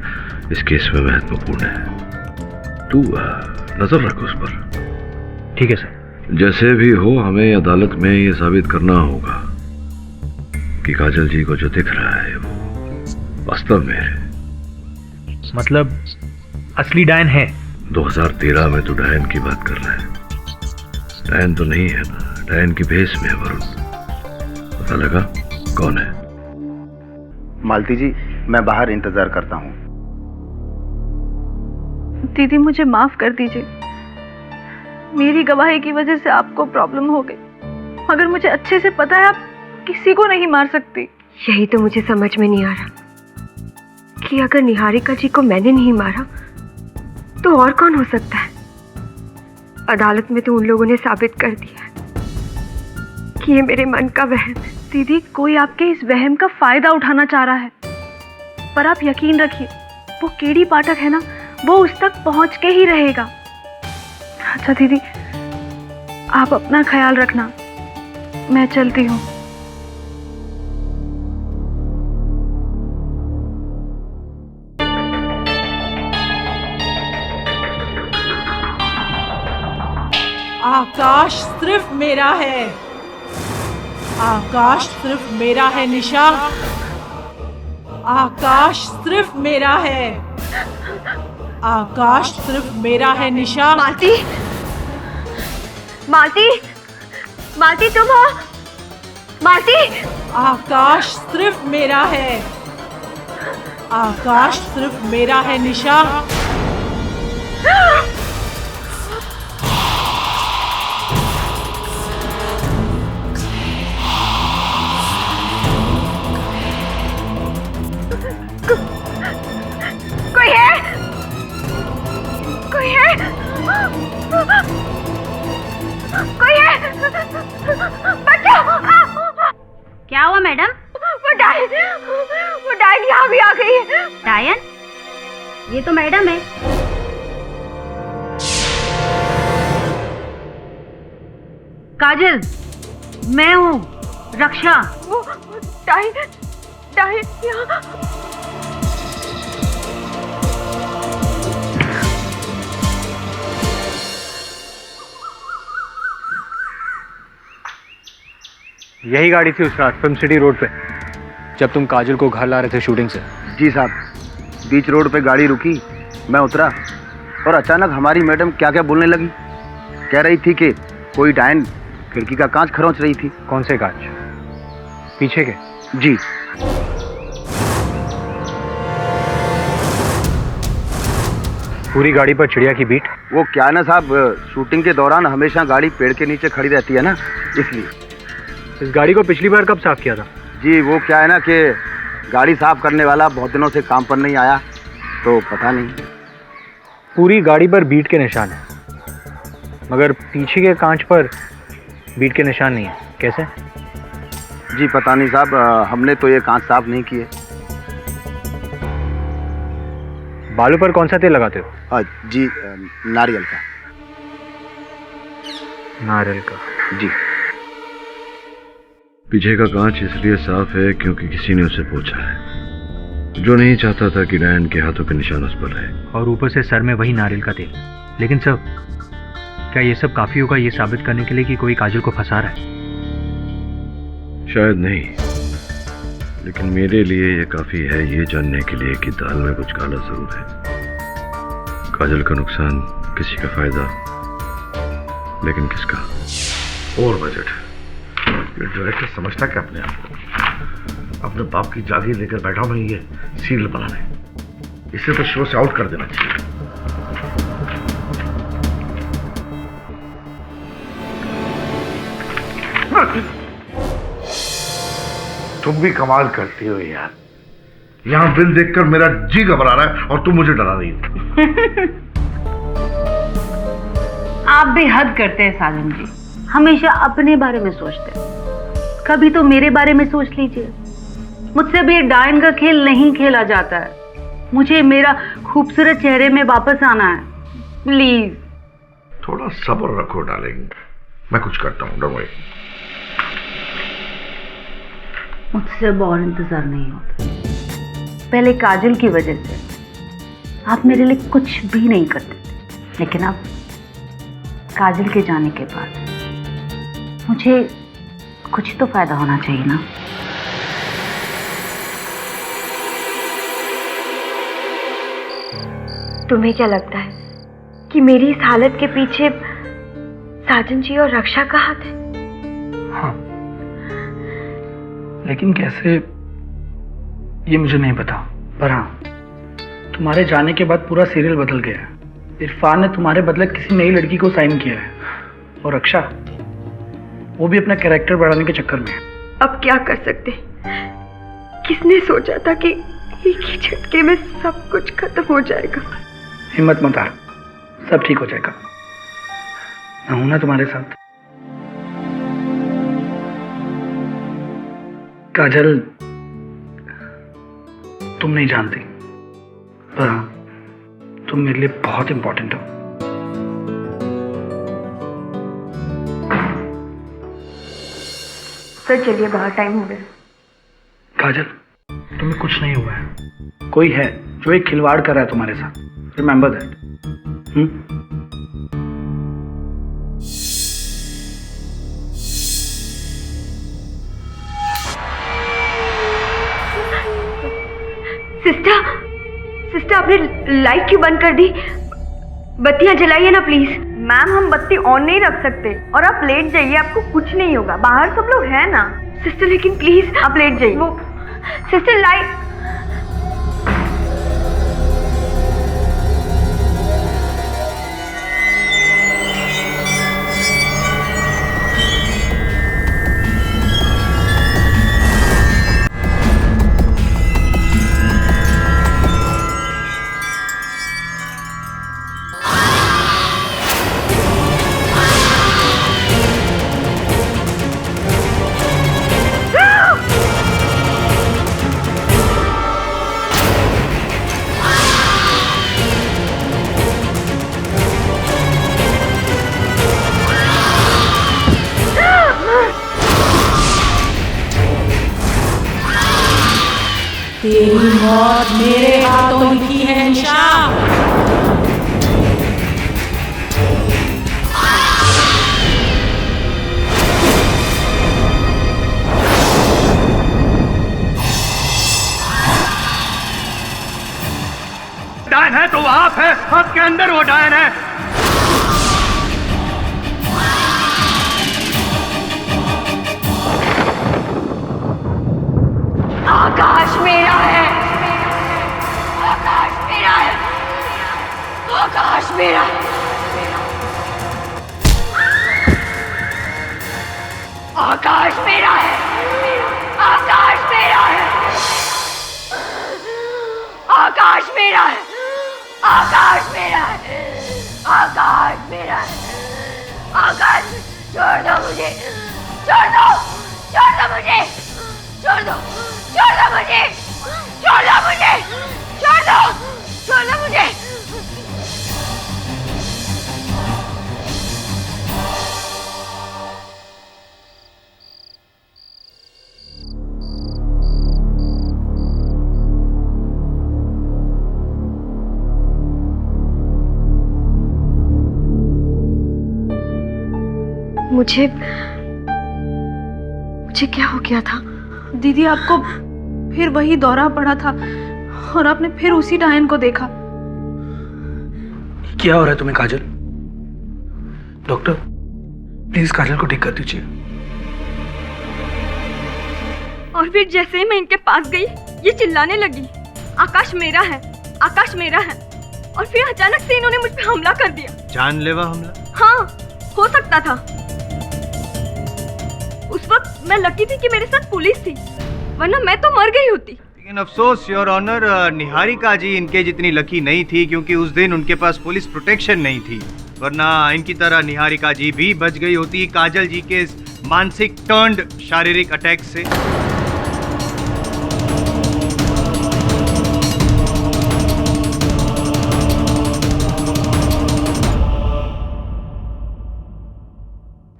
इस केस में महत्वपूर्ण है। तू नजर रख उस पर।
ठीक है सर।
जैसे भी हो, हमें अदालत में ये साबित करना होगा कि काजल जी को जो दिख रहा है वो वास्तव में है।
मतलब असली डायन है?
2013 में तो डायन की बात कर रहा है। डायन तो नहीं है ना, डायन की भेष में है वरुण। पता लगा कौन है?
मालती जी, मैं बाहर इंतजार करता हूँ।
दीदी, मुझे माफ कर दीजिए। मेरी गवाही की वजह से आपको प्रॉब्लम हो गई, मगर मुझे अच्छे से पता है
किसी को नहीं मार सकती।
यही तो मुझे समझ में नहीं आ रहा कि अगर निहारिका जी को मैंने नहीं मारा तो और कौन हो सकता है। अदालत में तो उन लोगों ने साबित कर दिया कि ये मेरे मन का वहम है।
दीदी, कोई आपके इस वहम का फायदा उठाना चाह रहा है, पर आप यकीन रखिए वो केडी पाठक है ना, वो उस तक पहुंच के ही रहेगा। अच्छा दीदी, आप अपना ख्याल रखना, मैं चलती हूँ।
आकाश सिर्फ मेरा है, आकाश सिर्फ मेरा है निशा, आकाश सिर्फ मेरा है, आकाश सिर्फ मेरा है निशा।
मालती, मालती, मालती तुम हो? मालती,
आकाश सिर्फ मेरा है, आकाश सिर्फ मेरा है निशा।
कोई है? कोई है? कोई है? बचाओ!
क्या हुआ मैडम?
वो डायन यहाँ भी आ गई है।
डायन? ये तो मैडम है। काजल, मैं हूँ रक्षा।
वो डायन यहाँ।
यही गाड़ी थी उस रात फिल्म सिटी रोड पे, जब तुम काजल को घर ला रहे थे शूटिंग से?
जी साहब, बीच रोड पे गाड़ी रुकी, मैं उतरा और अचानक हमारी मैडम क्या क्या बोलने लगी। कह रही थी कि कोई डायन खिड़की का कांच खरोंच रही थी।
कौन से कांच? पीछे के?
जी।
पूरी गाड़ी पर चिड़िया की बीट?
वो क्या है ना साहब, शूटिंग के दौरान हमेशा गाड़ी पेड़ के नीचे खड़ी रहती है ना, इसलिए।
इस गाड़ी को पिछली बार कब साफ किया था?
जी वो क्या है ना कि गाड़ी साफ करने वाला बहुत दिनों से काम पर नहीं आया, तो पता नहीं।
पूरी गाड़ी पर बीट के निशान है, मगर पीछे के कांच पर बीट के निशान नहीं है। कैसे?
जी पता नहीं साहब, हमने तो ये कांच साफ नहीं किए।
बालों पर कौन सा तेल लगाते हो?
जी नारियल का।
नारियल का?
जी।
पीछे का कांच इसलिए साफ है क्योंकि किसी ने उसे पोंछा है, जो नहीं चाहता था कि डायन के हाथों के निशान उस पर रहे।
और ऊपर से सर में वही नारियल का तेल। लेकिन सर, क्या ये सब काफी होगा ये साबित करने के लिए कि कोई काजल को फंसा रहा है?
शायद नहीं, लेकिन मेरे लिए ये काफी है ये जानने के लिए कि दाल में कुछ काला जरूर है। काजल का नुकसान, किसी का फायदा, लेकिन किसका?
और बजट। ये डायरेक्टर समझता क्या अपने आप को? अपने बाप की जागीर लेकर बैठा हूं ये सीरियल बनाने। इसे तो शो से आउट कर देना चाहिए। तुम भी कमाल करती हो यार। यहां बिल देखकर मेरा जी घबरा रहा है और तुम मुझे डरा रही हो।
आप भी हद करते हैं साजन जी, हमेशा अपने बारे में सोचते हैं। कभी तो मेरे बारे में सोच लीजिए। मुझसे भी डायन का खेल नहीं खेला जाता है। मुझे मेरा खूबसूरत चेहरे में वापस आना है, प्लीज।
थोड़ा सब्र रखो डार्लिंग, मैं कुछ करता हूं, डोंट वरी।
मुझसे बहुत इंतजार नहीं होता। पहले काजल की वजह से आप मेरे लिए कुछ भी नहीं करते थे, लेकिन अब काजल के जाने के बाद मुझे कुछ तो फायदा होना चाहिए ना।
तुम्हें क्या लगता है कि मेरी इस हालत के पीछे साजन जी और रक्षा का हाथ है?
हाँ, लेकिन कैसे ये मुझे नहीं पता। पर हाँ, तुम्हारे जाने के बाद पूरा सीरियल बदल गया है। इरफान ने तुम्हारे बदले किसी नई लड़की को साइन किया है, और रक्षा वो भी अपना कैरेक्टर बढ़ाने के चक्कर में है।
अब क्या कर सकते? किसने सोचा था कि एक ही झटके में सब कुछ खत्म हो जाएगा?
हिम्मत मत हार, सब ठीक हो जाएगा। मैं हूं ना तुम्हारे साथ। काजल, तुम नहीं जानती, पर हाँ, तुम मेरे लिए बहुत इंपॉर्टेंट हो।
सर चलिए बाहर, टाइम हो गया।
काजल, तुम्हें कुछ नहीं हुआ है। कोई है जो एक खिलवाड़ कर रहा है तुम्हारे साथ। Remember that.
सिस्टर आपने लाइट क्यों बंद कर दी? बत्तियां जलाइए ना प्लीज।
मैम हम बत्ती ऑन नहीं रख सकते, और आप लेट जाइए, आपको कुछ नहीं होगा, बाहर सब लोग हैं ना।
सिस्टर लेकिन प्लीज
आप लेट जाइए। वो सिस्टर लाइट।
तेरी मौत मेरे हाथों लिखी है निशा।
डायन है तो आप है, आपके अंदर वो डायन है।
आकाश मेरा है, आकाश मेरा है, आकाश मेरा है, आकाश मेरा है, आकाश मेरा है, आकाश मेरा है, आकाश मेरा है, आकाश मेरा है, आकाश। छोड़ दो मुझे, छोड़ दो, छोड़ दो मुझे, छोड़ दो, छोड़ दो मुझे, छोड़ दो मुझे, छोड़ दो, छोड़ दो मुझे।
मुझे क्या हो गया था?
दीदी आपको फिर वही दौरा पड़ा था और आपने फिर उसी डायन को देखा।
क्या हो रहा है तुम्हें काजल? डॉक्टर प्लीज काजल को ठीक कर दीजिए।
और फिर जैसे ही मैं इनके पास गई, ये चिल्लाने लगी, आकाश मेरा है, आकाश मेरा है। और फिर अचानक से इन्होंने मुझ पे हमला कर दिया।
जानलेवा हमला?
हाँ, हो सकता था। उस वक्त मैं लकी थी कि मेरे साथ पुलिस थी, वरना मैं तो मर गई होती।
लेकिन अफसोस योर ऑनर, निहारिका जी इनके जितनी लकी नहीं थी, क्योंकि उस दिन उनके पास पुलिस प्रोटेक्शन नहीं थी, वरना इनकी तरह निहारिका जी भी बच गई होती काजल जी के मानसिक टर्न्ड शारीरिक अटैक से।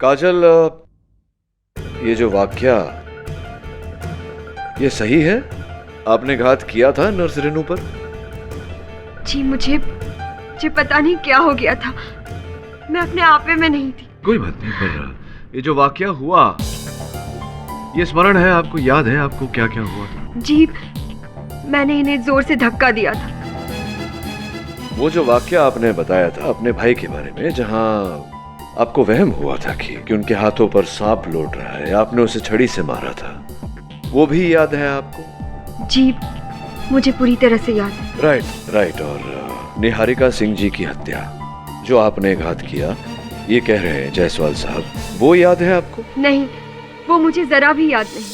काजल, ये जो वाक्या, ये सही है? आपने घात किया था नर्स रेनू पर?
जी मुझे पता नहीं क्या हो गया था, मैं अपने आप में नहीं थी।
कोई बात नहीं, पर ये जो वाक्या हुआ, ये स्मरण है आपको? याद है आपको क्या क्या हुआ था?
जी मैंने इन्हें जोर से धक्का दिया था।
वो जो वाक्या आपने बताया था अपने भाई के बारे में, जहां आपको वहम हुआ था कि उनके हाथों पर सांप लौट रहा है, आपने उसे छड़ी से मारा था, वो भी याद है आपको?
जी मुझे पूरी तरह से याद है।
राइट। और निहारिका सिंह जी की हत्या जो आपने घात किया, ये कह रहे हैं जायसवाल साहब, वो याद है आपको?
नहीं,
वो मुझे जरा भी याद नहीं।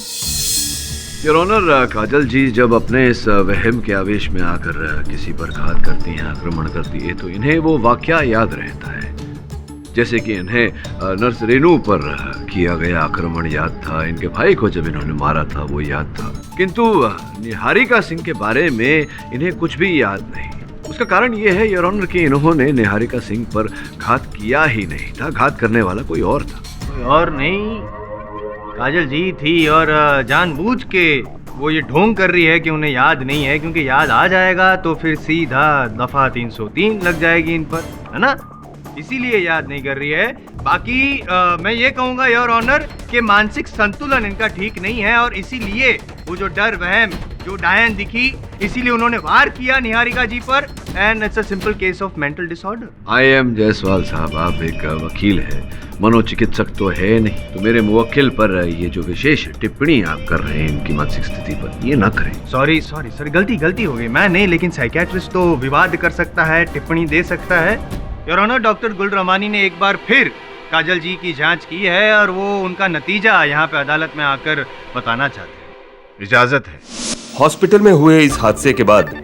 योर ऑनर, काजल जी जब अपने इस वहम के आवेश में आकर किसी पर घात करती हैं, आक्रमण करती है, तो इन्हें वो वाकया याद रहता है। जैसे कि इन्हें नर्स रेनू पर किया गया आक्रमण याद था, इनके भाई को जब इन्होंने मारा था वो याद था, किंतु निहारिका सिंह के बारे में इन्हें कुछ भी याद नहीं। उसका कारण ये है योर ऑनर कि इन्होंने निहारिका सिंह पर घात किया ही नहीं था, घात करने वाला कोई और था।
कोई और नहीं, काजल जी थी, और जानबूझ के वो ये ढोंग कर रही है कि उन्हें याद नहीं है, क्योंकि याद आ जाएगा तो फिर सीधा दफा 303 लग जाएगी इन पर, है ना? इसीलिए याद नहीं कर रही है। बाकी मैं ये कहूँगा योर ऑनर कि मानसिक संतुलन इनका ठीक नहीं है, और इसीलिए वो जो डर वहम जो डायन दिखी, इसीलिए उन्होंने वार किया निहारिका जी पर, and it's a simple case of mental disorder.
I am Jaiswal साहब, आप एक वकील है, मनोचिकित्सक तो है नहीं, तो मेरे मुवक्किल पर ये जो विशेष टिप्पणी आप कर रहे हैं इनकी मानसिक स्थिति पर, ये ना करें।
सॉरी, गलती हो गई। मैं नहीं, लेकिन साइकियाट्रिस्ट तो विवाद कर सकता है, टिप्पणी दे सकता है। योर ऑनर, डॉक्टर गुल रमानी ने एक बार फिर काजल जी की जांच की है, और वो उनका नतीजा यहाँ पे अदालत में आकर बताना चाहते हैं।
इजाजत है।
हॉस्पिटल में हुए इस हादसे के बाद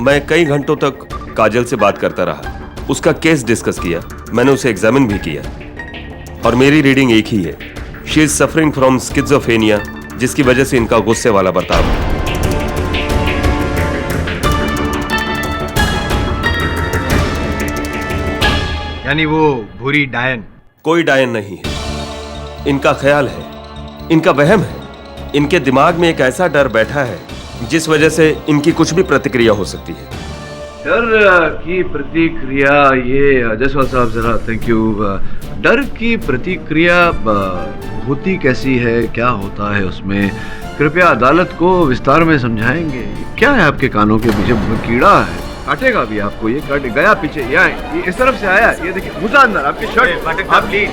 मैं कई घंटों तक काजल से बात करता रहा, उसका केस डिस्कस किया, मैंने उसे एग्जामिन भी किया, और मेरी रीडिंग एक ही है, she is suffering from schizophrenia, जिसकी वजह से इनका गुस्से वाला बर्ताव है।
यानी वो भूरी डायन?
कोई डायन नहीं है, इनका ख्याल है, इनका वहम है, इनके दिमाग में एक ऐसा डर बैठा है जिस वजह से इनकी कुछ भी प्रतिक्रिया हो सकती है।
डर की प्रतिक्रिया, ये जायसवाल साहब जरा थैंक यू। डर की प्रतिक्रिया होती कैसी है, क्या होता है उसमें, कृपया अदालत को विस्तार में समझाएंगे। क्या है आपके कानों के पीछे? कीड़ा है, काटेगा भी आपको, ये काट गया पीछे, ये इस तरफ से आया, ये देखिए घुसा अंदर आपकी शर्ट।
आप प्लीज,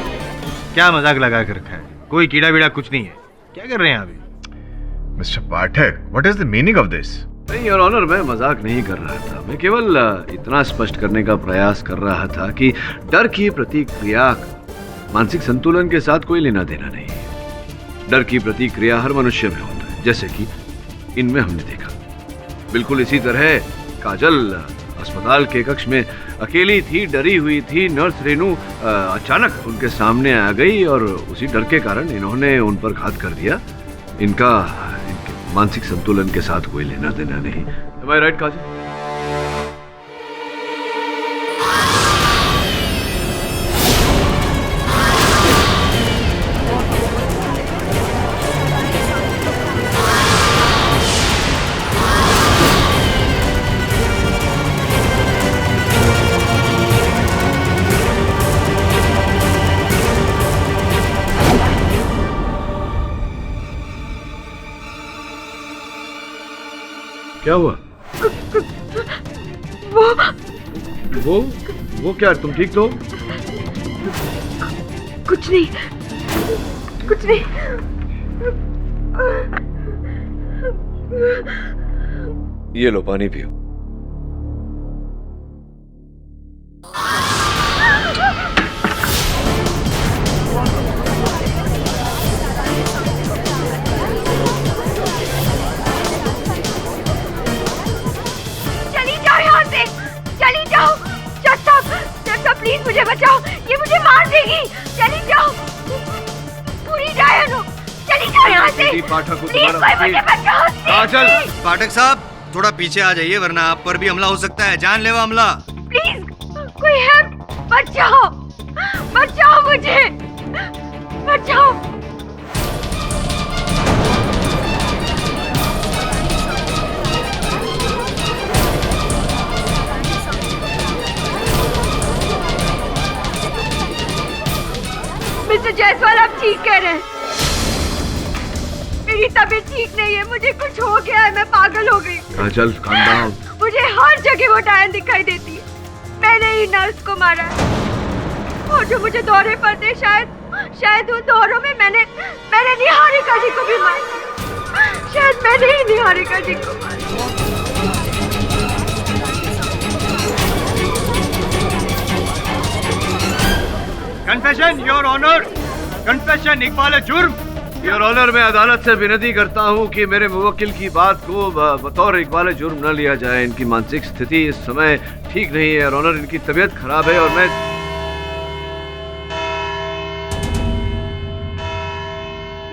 क्या मजाक लगा कर रखा है? कोई कीड़ा वीड़ा कुछ नहीं है। क्या कर रहे हैं अभी?
Mister Pathak, what is the meaning of this?
नहीं योर ऑनर, मैं मजाक नहीं कर रहा था, मैं केवल इतना स्पष्ट करने का प्रयास कर रहा था कि डर की प्रतिक्रिया मानसिक संतुलन के साथ कोई लेना देना नहीं है। डर की प्रतिक्रिया हर मनुष्य में होता है, जैसे कि इनमें हमने देखा। बिल्कुल इसी तरह काजल अस्पताल के कक्ष में अकेली थी, डरी हुई थी, नर्स रेनू अचानक उनके सामने आ गई, और उसी डर के कारण इन्होंने उन पर घात कर दिया। इनके मानसिक संतुलन के साथ कोई लेना देना नहीं। Am I right, काजल? क्या हुआ? वो क्या? तुम ठीक तो?
कुछ नहीं, कुछ नहीं।
ये लो, पानी पियो।
प्लीज मुझे बचाओ, ये मुझे मार देगी। चली जाओ, पूरी डायन हो, चली जाओ यहाँ से।
पाठक,
प्लीज कोई मुझे बचाओ।
काजल,
पाठक साहब थोड़ा पीछे आ जाइए, वरना आप पर भी हमला हो सकता है, जानलेवा हमला।
प्लीज कोई हेल्प, बचाओ, बचाओ मुझे, बचाओ। मिस्टर जायसवाल, आप ठीक कह रहे हैं, मेरी तबीयत ठीक नहीं है, मुझे कुछ हो गया है, मैं पागल हो गई।
काजल, calm down।
मुझे हर जगह वो डायन दिखाई देती है, मैंने ही नर्स को मारा है, और जो मुझे दौरे पर थे, शायद उन दौरों में मैंने निहारिका जी को भी मारा, शायद मैंने ही निहारिका जी को मारा।
कन्फेशन योर ऑनर, कन्फेशन इकबाल जुर्म,
योर ऑनर, मैं अदालत से विनती करता हूं कि मेरे मुवक्किल की बात को बतौर इकबाल जुर्म न लिया जाए। इनकी मानसिक स्थिति इस समय ठीक नहीं है योर ऑनर, इनकी तबीयत खराब है और मैं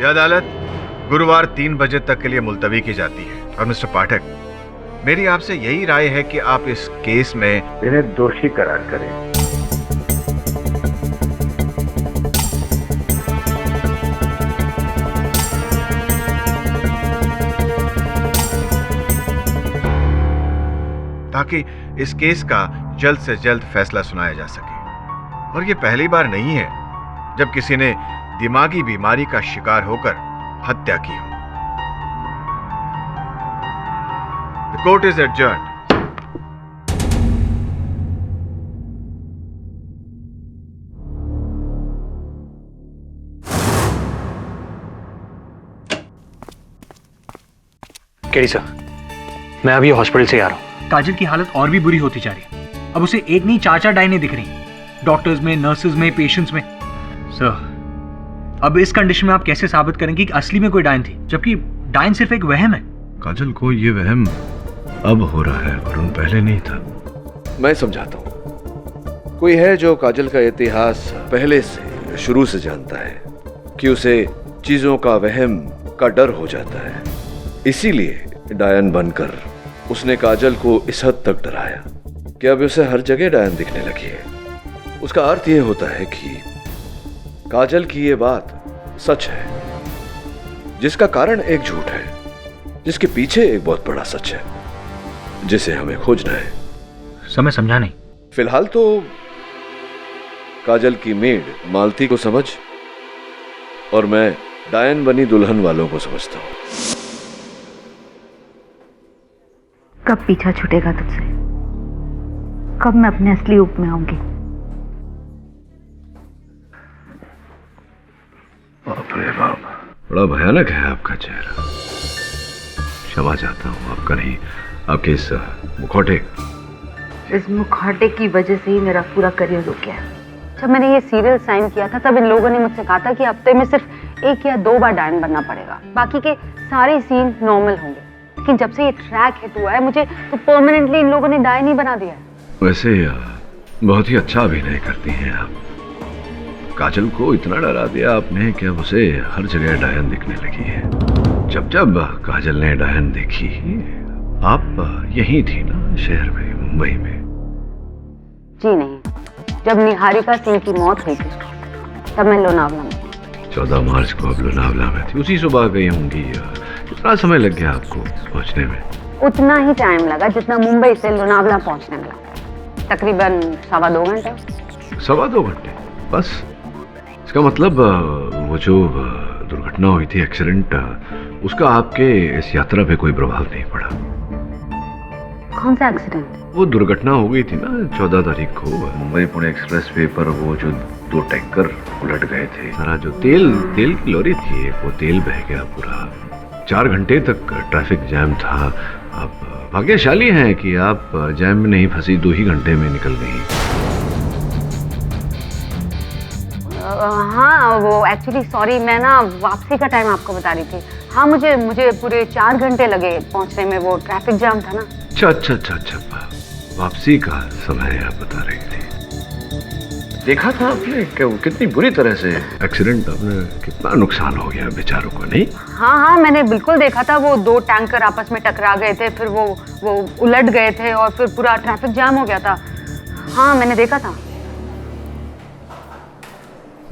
यह अदालत गुरुवार 3 बजे तक के लिए मुलतवी की जाती है। और मिस्टर पाठक, मेरी आपसे यही राय है कि आप इस केस में इन्हें दोषी करार करें। ताकि इस केस का जल्द से जल्द फैसला सुनाया जा सके। और ये पहली बार नहीं है जब किसी ने दिमागी बीमारी का शिकार होकर हत्या की हो। The court is adjourned.
KD sir, मैं अभी हॉस्पिटल से आ रहा हूँ। काजल की हालत और भी बुरी होती जा रही है। अब उसे एक नहीं 4-4 डायनें दिख रही, डॉक्टर्स में, नर्सेज में, पेशेंट्स में। सर, अब इस कंडीशन में आप कैसे साबित करेंगे कि असली में कोई डायन थी, जबकि डायन सिर्फ एक वहम है।
काजल को ये वहम अब हो रहा है, वरुण पहले नहीं था।
मैं समझाता हूं। कोई है जो काजल का इतिहास पहले से, शुरू से जानता है कि उसे चीजों का वहम का डर हो जाता है। इसीलिए डायन बनकर उसने काजल को इस हद तक डराया कि अब उसे हर जगह डायन दिखने लगी है। उसका अर्थ यह होता है कि काजल की ये बात सच है, जिसका कारण एक झूठ है, जिसके पीछे एक बहुत बड़ा सच है, जिसे हमें खोजना है।
समय समझा नहीं।
फिलहाल तो काजल की मेड मालती को समझ, और मैं डायन बनी दुल्हन वालों को समझता हूं।
कब पीछा छूटेगा तुझसे? कब मैं अपने असली रूप में आऊंगी?
बाप रे बाप, बड़ा भयानक है आपका चेहरा। क्षमा चाहता हूं, आपका नहीं, आपके इस मुखौटे।
इस मुखौटे की वजह से ही मेरा पूरा करियर रुक गया। जब मैंने ये सीरियल साइन किया था तब इन लोगों ने मुझसे कहा था कि हफ्ते में सिर्फ 1 या 2 बार डायन बनना पड़ेगा, बाकी के सारे सीन नॉर्मल होंगे। लेकिन जब से ये ट्रैक हिट हुआ है, मुझे तो परमानेंटली इन लोगों ने डायन ही बना दिया है।
वैसे बहुत ही अच्छा अभिनय करती हैं आप। काजल को इतना डरा दिया आपने कि अब उसे हर जगह डायन दिखने लगी है। जब जब काजल ने डायन देखी, आप यहीं थी ना, शहर में, मुंबई में?
जी नहीं, जब निहारिका सिंह की मौत हुई थी तब मैं लोनावला में।
14 मार्च को आप लोनावला में थी, उसी सुबह गई होंगी। कितना समय लग गया आपको पहुंचने में?
उतना ही टाइम लगा जितना मुंबई से लोनावला पहुंचने में लगा, तकरीबन 2.25 घंटे।
2.25 घंटे बस? इसका मतलब वो जो दुर्घटना हुई थी, एक्सीडेंट, उसका आपके इस यात्रा पे कोई प्रभाव नहीं पड़ा?
कौन सा एक्सीडेंट?
वो दुर्घटना हो गई थी ना 14 तारीख को मुंबई पुणे एक्सप्रेस वे पर, वो जो 2 टैंकर उलट गए थे। सारा जो तेल की लॉरी थी, वो तेल बह गया पूरा। 4 घंटे तक ट्रैफिक जैम था। आप भाग्यशाली हैं कि आप जैम में नहीं फंसी, 2 ही घंटे में निकल गई।
हाँ, वो एक्चुअली सॉरी, मैं ना वापसी का टाइम आपको बता रही थी। हाँ, मुझे पूरे 4 घंटे लगे पहुंचने में, वो ट्रैफिक जाम था ना।
अच्छा, वापसी का समय आप बता रही थी। देखा था आपने कि वो कितनी बुरी तरह से एक्सीडेंट, आपने कितना नुकसान हो गया बेचारों को, नहीं?
हाँ, मैंने बिल्कुल देखा था। वो 2 टैंकर आपस में टकरा गए थे, फिर वो उलट गए थे और फिर पूरा ट्रैफिक जाम हो गया था। हाँ, मैंने देखा था।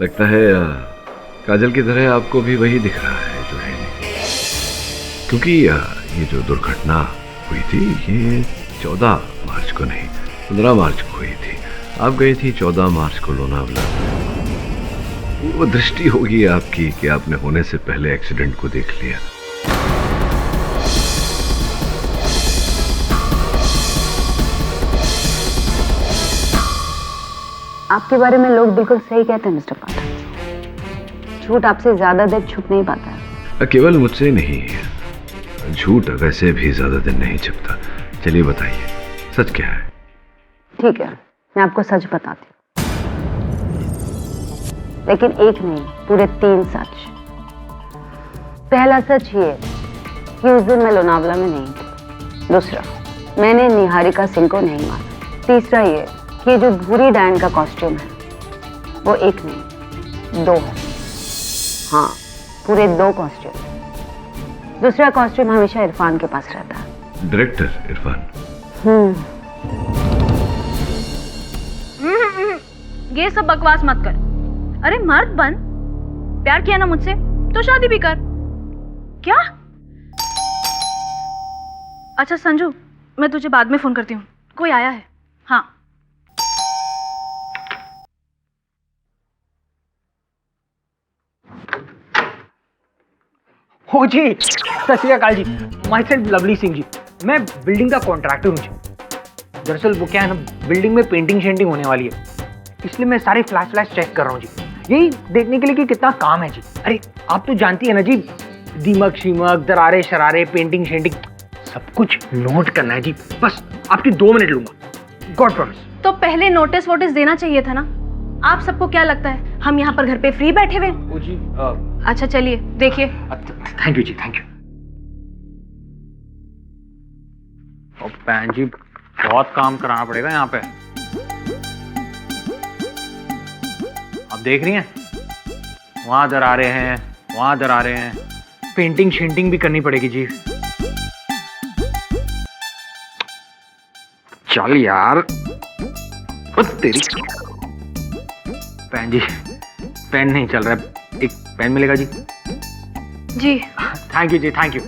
लगता है काजल की तरह आपको भी वही दिख रहा है जो है, क्योंकि ये जो दुर्घटना हुई थी, ये 14 मार्च को नहीं, 15 मार्च को हुई थी। आप गई थी 14 मार्च को लोनावला। वो दृष्टि होगी आपकी कि आपने होने से पहले एक्सीडेंट को देख लिया।
आपके बारे में लोग बिल्कुल सही कहते हैं मिस्टर पाठक। झूठ आपसे ज्यादा देर छुप नहीं पाता है।
केवल मुझसे नहीं, झूठ वैसे भी ज्यादा दिन नहीं छिपता। चलिए बताइए, सच क्या है?
ठीक है, मैं आपको सच बताती हूँ, लेकिन एक नहीं, पूरे 3 सच।
पहला सच ये कि उस दिन मैं लोनावला में नहीं थी। दूसरा, मैंने निहारिका सिंह को नहीं मारा। तीसरा ये कि ये जो भूरी डायन का कॉस्ट्यूम है वो एक नहीं 2 है। हाँ, पूरे 2 कॉस्ट्यूम। दूसरा कॉस्ट्यूम हमेशा इरफान के पास रहता है।
डायरेक्टर इरफान।
ये सब बकवास मत कर। अरे मर्द बन, प्यार किया ना मुझसे तो शादी भी कर। क्या? अच्छा संजू, मैं तुझे बाद में फोन करती हूँ, कोई आया है। हाँ।
हो जी, सत श्री अकाल जी। My self lovely Singh ji. मैं बिल्डिंग का कॉन्ट्रैक्टर हूँ जी। दरअसल वो क्या है ना, बिल्डिंग में पेंटिंग शेंटिंग होने वाली है, इसलिए मैं सारे फ्लैश चेक कर रहा हूँ जी, यही देखने के लिए कि कितना काम है जी। अरे आप तो जानती है ना जी, दीमक शीमक, दरारे शरारे, पेंटिंग शेंटिंग सब कुछ नोट करना है जी। बस आपकी 2 मिनट लूंगा, गॉड प्रॉमिस।
तो पहले नोटिस वोटिस देना चाहिए था ना। आप सबको क्या लगता है हम यहाँ पर घर पे फ्री बैठे हुए?
ओ जी
अच्छा चलिए देखिए।
थैंक यू जी, थैंक यू। बहन जी बहुत काम कराना पड़ेगा यहाँ पे। आप देख रही हैं, वहां दरारे हैं, वहां दरारे हैं, पेंटिंग शेंटिंग भी करनी पड़ेगी जी। चल यार, तेरी पेन जी, पेन नहीं चल रहा है, एक पेन मिलेगा जी?
जी
थैंक यू जी, थैंक यू।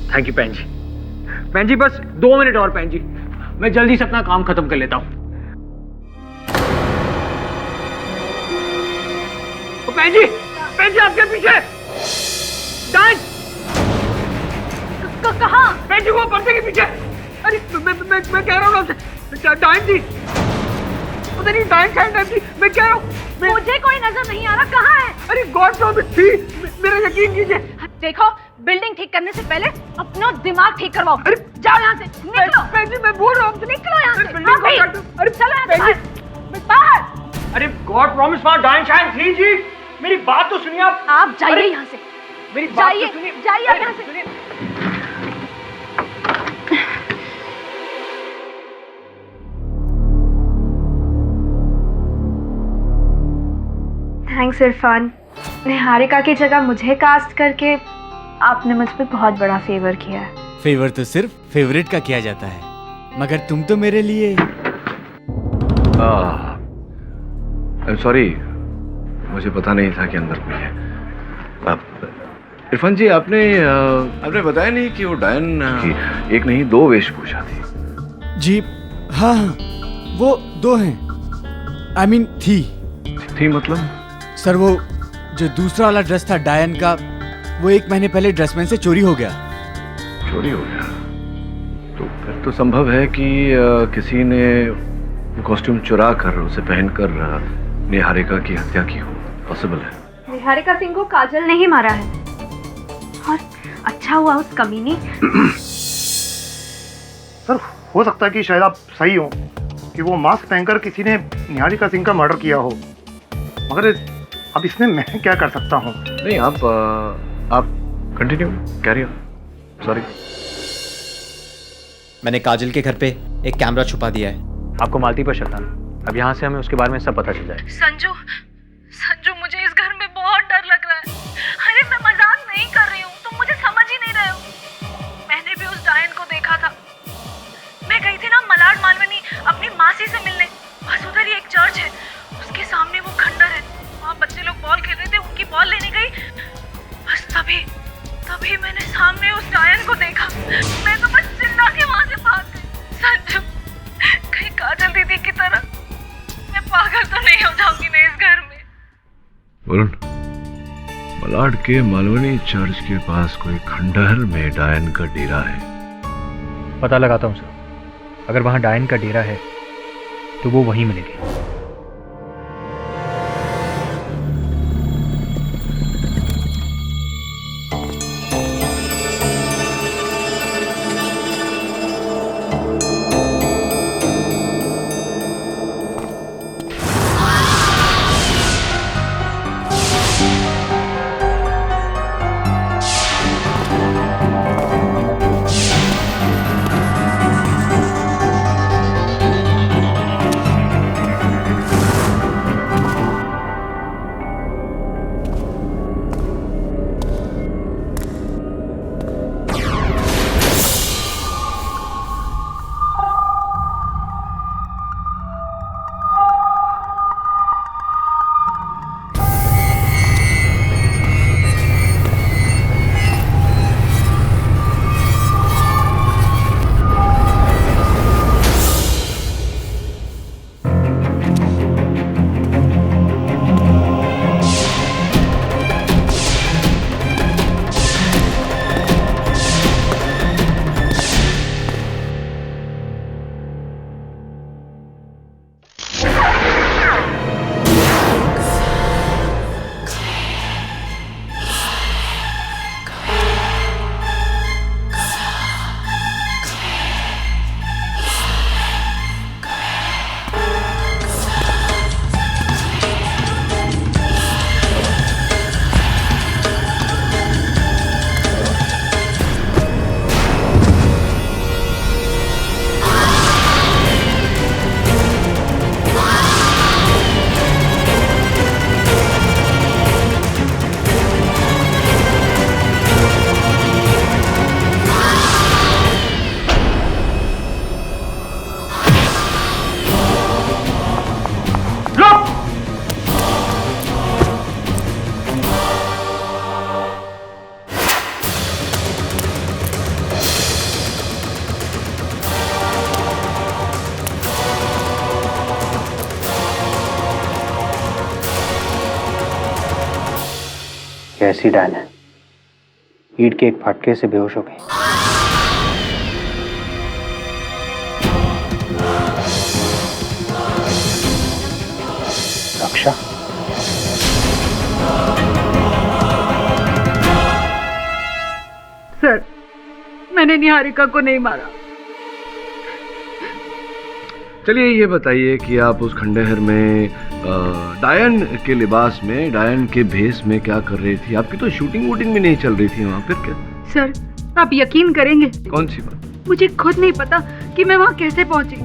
थैंक यू पैन जी। पैन जी बस 2 मिनट और पैन जी, मैं जल्दी से अपना काम खत्म कर लेता हूं। पैन जी आपके पीछे डायन।
कहां?
पैन जी वो पर्दे के पीछे। अरे मैं कह रहा हूँ आपसे, डायन जी पता नहीं, डायन शायद जी, मैं कह रहा हूँ।
मुझे कोई नजर नहीं आ रहा, कहाँ है?
अरे गॉड प्रॉमिस थी, मेरा यकीन कीजिए।
देखो, बिल्डिंग ठीक करने से पहले अपना दिमाग ठीक करवाओ। अरे जाओ यहाँ से, निकलो।
मैं बोल रहा हूँ,
निकलो यहाँ से।
अरे
चलो यहाँ से बाहर।
अरे गॉड प्रॉमिस वहाँ डायन शायद थी जी, मेरी बात तो सुनिए आप।
आप जाइए यहाँ से,
मेरी बात तो सुनिए।
जाइए आप यहाँ से।
थैंक्स इरफान, निहारिका की जगह मुझे कास्ट करके आपने मुझ पे बहुत बड़ा फेवर किया है।
फेवर तो सिर्फ फेवरेट का किया जाता है, मगर तुम तो मेरे लिए।
सॉरी, मुझे पता नहीं था कि अंदर कोई है। इरफान जी, आपने बताया नहीं कि वो डायन की एक नहीं 2 वेशभूषा थी?
जी हाँ, वो 2 हैं। आई मीन थी
मतलब?
सर वो जो दूसरा वाला ड्रेस था डायन का, वो 1 महीने पहले ड्रेसमैन से चोरी हो गया।
चोरी हो गया? तो फिर तो संभव है कि किसी ने कॉस्ट्यूम चुरा कर उसे पहनकर निहारिका की हत्या की हो। पॉसिबल है।
निहारिका सिंह को काजल ने ही मारा है, और अच्छा हुआ उस कमीनी।
सर हो सकता है कि शायद आप सही हो कि वो मास्क पहनकर किसी ने निहारिका सिंह का मर्डर किया हो, मगर अब इसमें मैं क्या कर सकता हूँ?
नहीं, आप कंटिन्यू, कैरी ऑन। सॉरी।
मैंने काजल के घर पे एक कैमरा छुपा दिया है।
आपको मालती पर शक था, अब यहाँ से हमें उसके बारे में सब पता चल जाए।
संजू मुझे इस घर में बहुत डर लग रहा है। अरे मैं मजाक नहीं कर रही हूँ, तुम मुझे समझ ही नहीं रहे हो। मैंने भी उस डायन को देखा था। मैं गई थी ना मलाड मालवनी अपनी मासी से मिलने, बस उधर ही एक चर्च है, उसके सामने वो खंडर है, वहाँ बच्चे लोग बॉल खेल रहे थे, उनकी बॉल लेने गई, बस तभी मैंने सामने उस डायन को देखा। मैं तो बस चिल्ला के वहाँ से भाग गई। संजू, कहीं काजल दीदी की तरह मैं पागल तो नहीं हो जाऊंगी ना इस घर में?
वरुण, मलाड के मालवनी चर्च के पास कोई खंडहर में डायन का डेरा है।
पता लगाता हूँ सर, अगर वहाँ डायन का डेरा है
तो वो वहीं मिलेगी।
कैसी डायन है, ईंट के एक फटके से बेहोश हो गई। रक्षा,
सर, मैंने निहारिका को नहीं मारा।
चलिए ये बताइए कि आप उस खंडहर में डायन के लिबास में, डायन के भेष में क्या कर रही थी? आपकी तो शूटिंग वूटिंग भी नहीं चल रही थी वहाँ, फिर क्या?
सर, आप यकीन करेंगे,
कौन सी बात?
मुझे खुद नहीं पता कि मैं वहाँ कैसे पहुंची।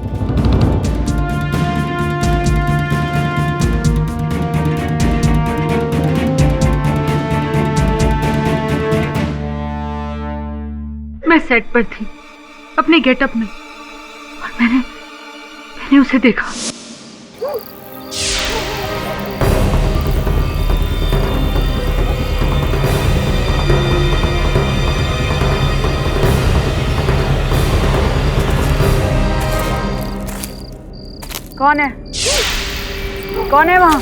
मैं सेट पर थी अपने गेटअप में और मैंने उसे देखा।
कौन है? कौन है वहां?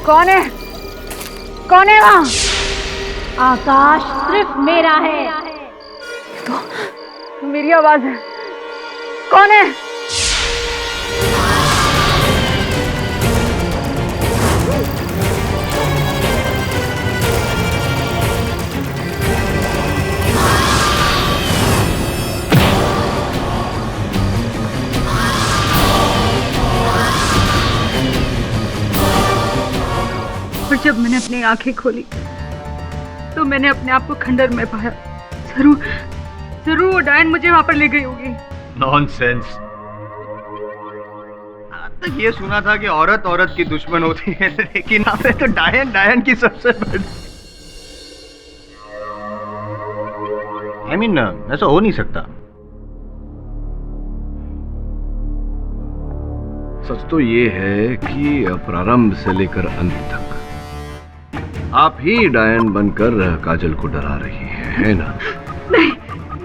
कौन है? कौन है वहां?
आकाश सिर्फ मेरा है।
तो मेरी आवाज है। कौन है?
और जब मैंने अपनी आंखें खोली तो मैंने अपने आप को खंडर में पाया। जरूर वो डायन मुझे वहां पर ले गई होगी।
नॉनसेंस। तो ये सुना था कि औरत औरत की दुश्मन होती है, लेकिन यहाँ पे तो डायन डायन की सबसे बड़ी। I mean, ऐसा हो नहीं सकता।
सच तो ये है कि प्रारंभ से लेकर अंत तक आप ही डायन बनकर काजल को डरा रही है ना?
नहीं,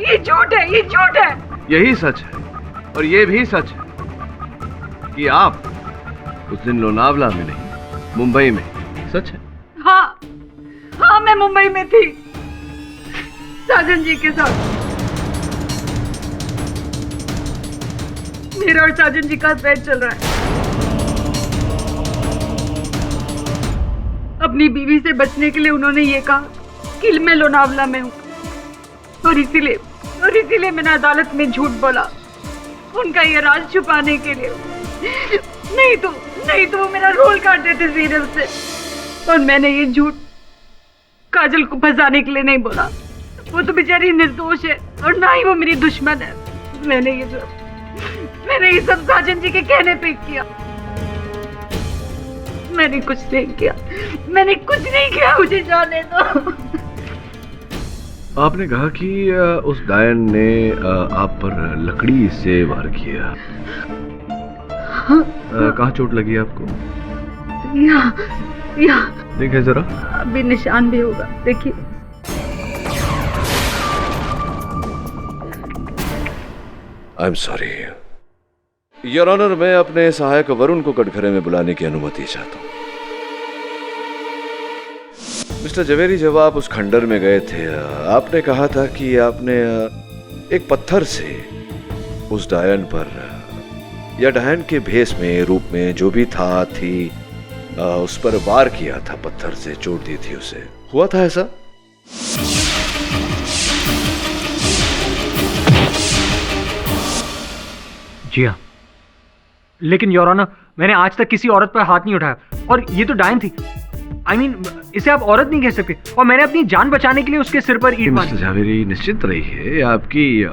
ये झूठ है, ये झूठ है।
यही सच है, और ये भी सच है कि आप उस दिन लोनावला में नहीं, मुंबई में। सच है?
हाँ, मैं मुंबई में थी साजन जी के साथ। मेरा और साजन जी का अफेयर चल रहा है। अपनी बीवी से बचने के लिए उन्होंने ये कहा कि मैं लोनावला में हूँ, और इसीलिए मैंने अदालत में झूठ बोला उनका ये राज छुपाने के लिए। नहीं तो वो मेरा रोल काट देते सीरियल से। और मैंने ये झूठ काजल को फंसाने के लिए नहीं बोला। वो तो बेचारी निर्दोष है और ना ही वो मेरी दुश्मन है। मैंने ये सब साजन जी के कहने पे किया। मैंने कुछ नहीं किया, मुझे जाने दो।
आपने कहा कि उस डायन ने आप पर लकड़ी से वार किया। कहाँ चोट लगी आपको? यहाँ देखिए जरा,
अभी निशान भी होगा, देखिए।
I am sorry your honour, मैं अपने सहायक वरुण को कटघरे में बुलाने की अनुमति चाहता हूँ। मिस्टर जवेरी, जब आप उस खंडर में गए थे, आपने कहा था कि आपने एक पत्थर से उस डायन पर या डायन के भेष में, रूप में, जो भी थी, उस पर वार किया था, पत्थर से चोट दी थी उसे। हुआ था ऐसा?
जी हाँ, लेकिन योर ऑनर, मैंने आज तक किसी औरत पर हाथ नहीं उठाया, और ये तो डायन थी। I mean, इसे आप औरत नहीं कह सकते, और मैंने अपनी जान बचाने के लिए उसके सिर पर ईंट मारी।
मिस्टर जावेरी, निश्चित रहिए, आपकी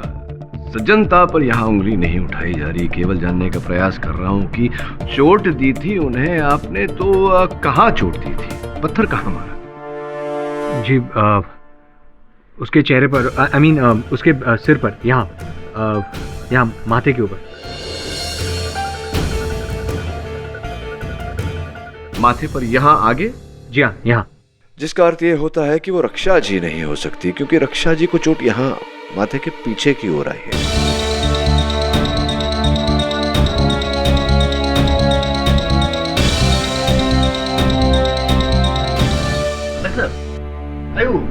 सज्जनता पर यहाँ उंगली नहीं उठाई जा रही। केवल जानने का प्रयास कर रहा हूँ कि चोट दी थी उन्हें आपने तो कहाँ चोट दी थी, पत्थर कहाँ मारा?
जी, उसके चेहरे पर, I mean, उसके सिर पर, यहाँ माथे के ऊपर।
माथे पर यहाँ आगे?
जी हाँ, यहाँ।
जिसका अर्थ ये होता है कि वो रक्षा जी नहीं हो सकती, क्योंकि रक्षा जी को चोट यहाँ माथे के पीछे की ओर आई है।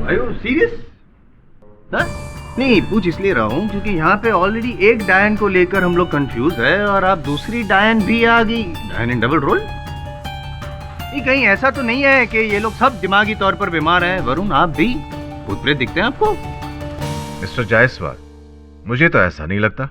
Are you serious? नहीं, पूछ इसलिए रहा हूँ क्योंकि यहाँ पे ऑलरेडी एक डायन को लेकर हम लोग कंफ्यूज है, और आप दूसरी डायन भी आ गई। डायन इन डबल रोल? कहीं ऐसा तो नहीं है कि ये लोग सब दिमागी तौर पर बीमार हैं? वरुण, आप भी भूत प्रेत दिखते हैं आपको?
मिस्टर जायसवाल, मुझे तो ऐसा नहीं लगता।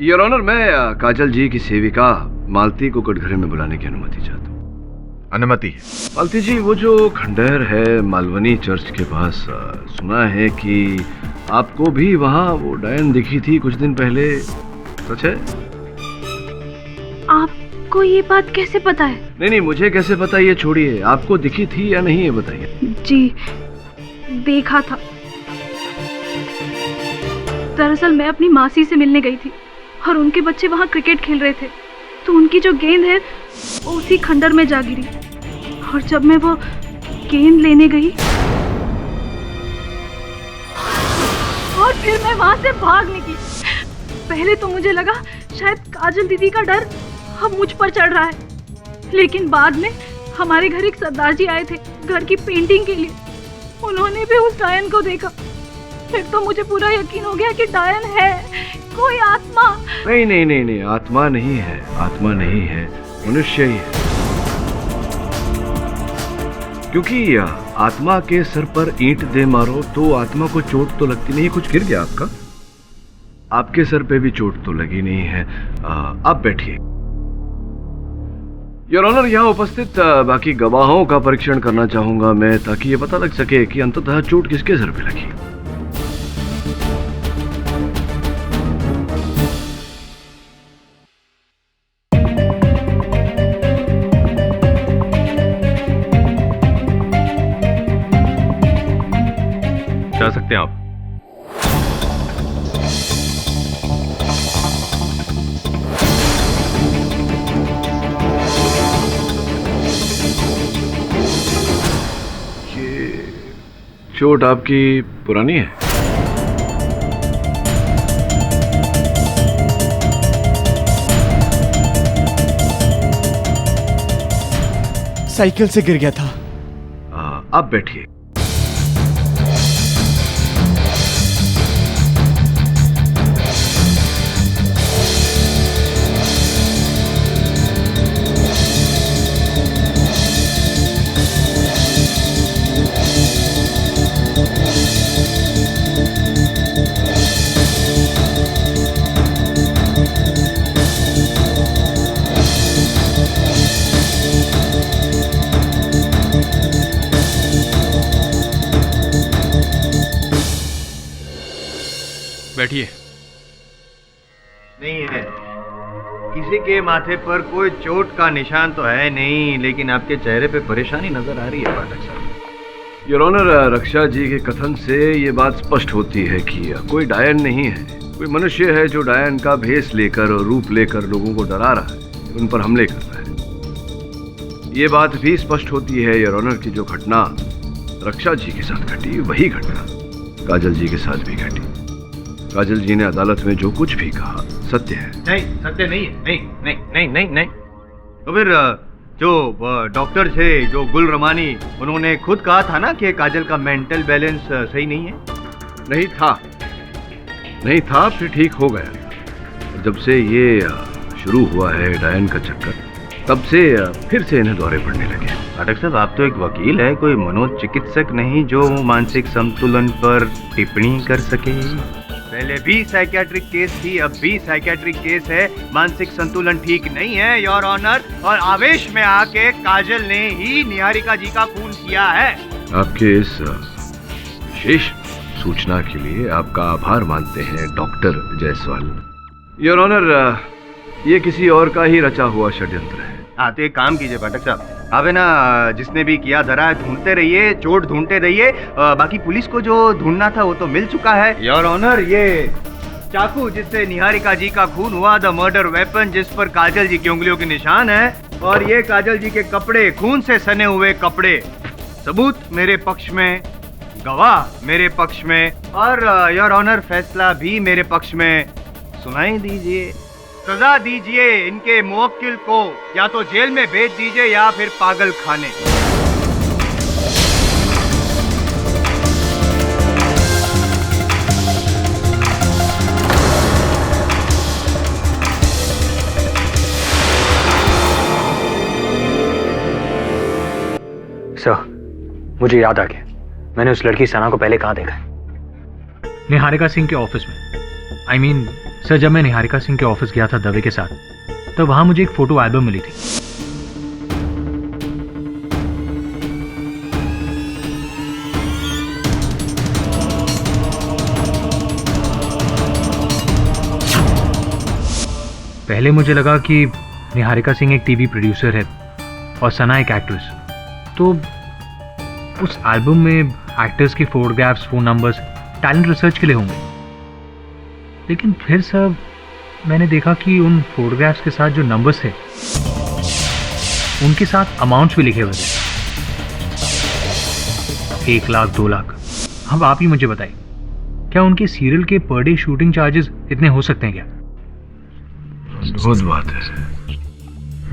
योर ऑनर, मैं काजल जी की सेविका मालती को कटघरे में बुलाने की अनुमति चाहता हूँ।
अनुमति है।
मालती जी, वो जो खंडहर है मालवनी चर्च के पास, सुना है कि आपको भी वहाँ वो डायन दिखी थी कुछ दिन पहले, सच है?
आपको ये बात कैसे पता है?
नहीं, मुझे कैसे पता ये छोड़िए, आपको दिखी थी या नहीं ये बताइए।
जी, देखा था। दरअसल मैं अपनी मासी से मिलने गई थी और उनके बच्चे वहाँ क्रिकेट खेल रहे थे, तो उनकी जो गेंद है वो उसी खंडर में जा गिरी, और जब मैं वो गेंद लेने गई और फिर मैं वहाँ से भाग निकली। पहले तो मुझे लगा शायद काजल दीदी का डर अब मुझ पर चढ़ रहा है, लेकिन बाद में हमारे घर एक सरदार जी आए थे घर की पेंटिंग के लिए। उन्होंने भी उस डायन को देखा। फिर तो मुझे पूरा यकीन हो गया कि डायन है, कोई आत्मा।
नहीं, आत्मा नहीं है, आत्मा नहीं है, मनुष्य ही है। क्योंकि आत्मा के सर पर ईंट दे मारो तो आत्मा को चोट तो लगती नहीं। कुछ गिर गया आपका? आपके सर पे भी चोट तो लगी नहीं है। आप बैठिए। योर ऑनर, यहाँ उपस्थित बाकी गवाहों का परीक्षण करना चाहूंगा मैं, ताकि ये पता लग सके कि अंततः चोट किसके सर पे लगी।
जा सकते हैं आप।
चोट आपकी पुरानी है?
साइकिल से गिर गया था।
आप बैठिए।
बैठिए। नहीं है, किसी के माथे पर कोई चोट का निशान तो है नहीं, लेकिन आपके चेहरे पे परेशानी नजर आ रही है पाठक साहब।
योर ऑनर, रक्षा जी के कथन से ये बात स्पष्ट होती है कि कोई डायन नहीं है, कोई मनुष्य है जो डायन का भेष लेकर और रूप लेकर लोगों को डरा रहा है, उन पर हमले कर रहा है। ये बात भी स्पष्ट होती है योर ऑनर की जो घटना रक्षा जी के साथ घटी, वही घटना काजल जी के साथ भी घटी। काजल जी ने अदालत में जो कुछ भी कहा सत्य है।
नहीं, सत्य नहीं है। नहीं नहीं नहीं नहीं नहीं। तो फिर जो डॉक्टर थे, जो गुल रमानी, उन्होंने खुद कहा था ना कि काजल का मेंटल बैलेंस सही नहीं है।
नहीं था, फिर ठीक हो गया। जब से ये शुरू हुआ है डायन का चक्कर, तब से फिर से इन्हें दौरे पड़ने लगे।
पाठक साहब, आप तो एक वकील है, कोई मनोचिकित्सक नहीं जो मानसिक संतुलन पर टिप्पणी कर सके। पहले भी साइकियाट्रिक केस थी, अब भी साइकियाट्रिक केस है। मानसिक संतुलन ठीक नहीं है योर ऑनर, और आवेश में आके काजल ने ही निहारिका जी का खून किया है।
आपके इस विशेष सूचना के लिए आपका आभार मानते हैं डॉक्टर जायसवाल। योर ऑनर, ये किसी और का ही रचा हुआ षड्यंत्र है।
हाँ, तो एक काम कीजिए पाठक साहब, आप है ना, जिसने भी किया धरा है ढूंढते रहिए, चोट ढूंढते रहिए। बाकी पुलिस को जो ढूंढना था वो तो मिल चुका है योर ऑनर। ये चाकू जिससे निहारिका जी का खून हुआ, द मर्डर वेपन जिस पर काजल जी की उंगलियों के निशान है, और ये काजल जी के कपड़े, खून से सने हुए कपड़े, सबूत मेरे पक्ष में, गवाह मेरे पक्ष में, और योर ऑनर फैसला भी मेरे पक्ष में। सुनाई दीजिए, सजा दीजिए इनके मुवक्किल को, या तो जेल में भेज दीजिए या फिर पागल खाने।
सर, मुझे याद आ गया, मैंने उस लड़की सना को पहले कहाँ देखा है? निहारिका सिंह के ऑफिस में। I mean, सर, जब मैं निहारिका सिंह के ऑफिस गया था दवे के साथ, तो वहां मुझे एक फोटो एल्बम मिली थी। पहले मुझे लगा कि निहारिका सिंह एक टीवी प्रोड्यूसर है और सना एक एक्ट्रेस, तो उस एल्बम में एक्टर्स की photographs, phone numbers talent research के लिए होंगे। लेकिन फिर सर, मैंने देखा कि उन फोटोग्राफ्स के साथ जो नंबर्स थे, उनके साथ अमाउंट्स भी लिखे हुए थे, 1 लाख, 2 लाख। अब आप ही मुझे बताइए, क्या उनके सीरियल के पर डे शूटिंग चार्जेस इतने हो सकते हैं क्या?
अद्भुत बात है।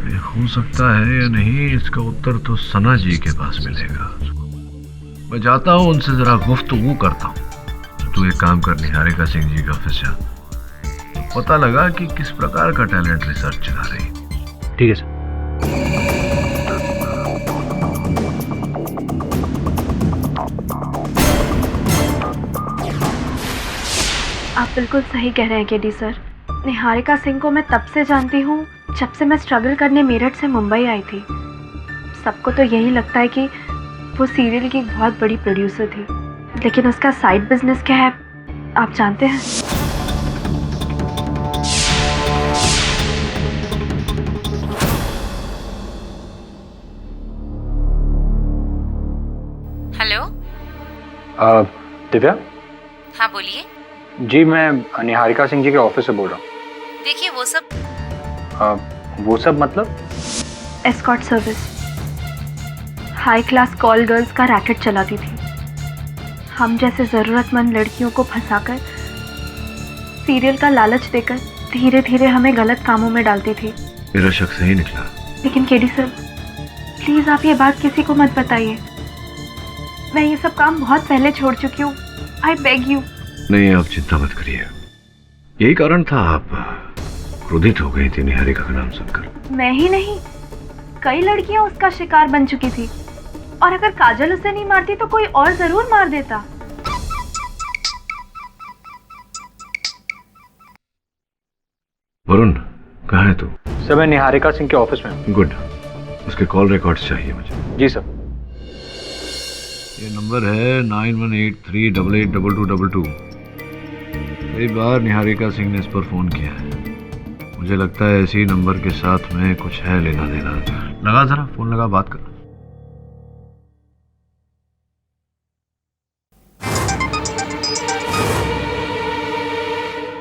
ये हो सकता है या नहीं, इसका उत्तर तो सना जी के पास मिलेगा। मैं जाता हूँ, उनसे जरा गुफ्तगू करता हूँ। तू एक काम कर, निहारिका सिंह जी के ऑफिस जा, पता लगा कि किस प्रकार का टैलेंट रिसर्च चला रही।
ठीक है सर।
आप बिल्कुल सही कह रहे हैं केडी सर। निहारिका सिंह को मैं तब से जानती हूँ जब से मैं स्ट्रगल करने मेरठ से मुंबई आई थी। सबको तो यही लगता है कि वो सीरियल की एक बहुत बड़ी प्रोड्यूसर थी, लेकिन उसका साइड बिजनेस क्या है आप जानते हैं?
हेलो।
दिव्या?
हाँ बोलिए।
जी, मैं निहारिका सिंह जी के ऑफिस से बोल रहा हूँ।
देखिए,
वो सब मतलब?
Escort service. High class call girls का रैकेट चलाती थी। हम जैसे ज़रूरतमंद लड़कियों को फंसाकर, सीरियल का लालच देकर धीरे धीरे हमें गलत कामों में डालती थी।
मेरा शक सही निकला।
लेकिन केडी सर, प्लीज़ आप ये बात किसी को मत बताइए। मैं ये सब काम बहुत पहले छोड़ चुकी हूँ। I beg you.
नहीं, आप चिंता मत करिए। यही कारण था आप क्रोधित हो गई थी निहारिका का नाम सुनकर।
मैं ही नहीं, कई लड़कियां उसका शिकार बन चुकी थी, और अगर काजल उसे नहीं मारती तो कोई और जरूर मार देता।
वरुण, कहाँ है तू?
सर, मैं निहारिका सिंह के ऑफिस में।
गुड। उसके कॉल रिकॉर्ड्स चाहिए मुझे।
जी सर।
ये नंबर है 9183882222। कई बार निहारिका सिंह ने इस पर फोन किया है। मुझे लगता है इसी नंबर के साथ में कुछ है लेना देना। लगा जरा, फोन लगा, बात कर।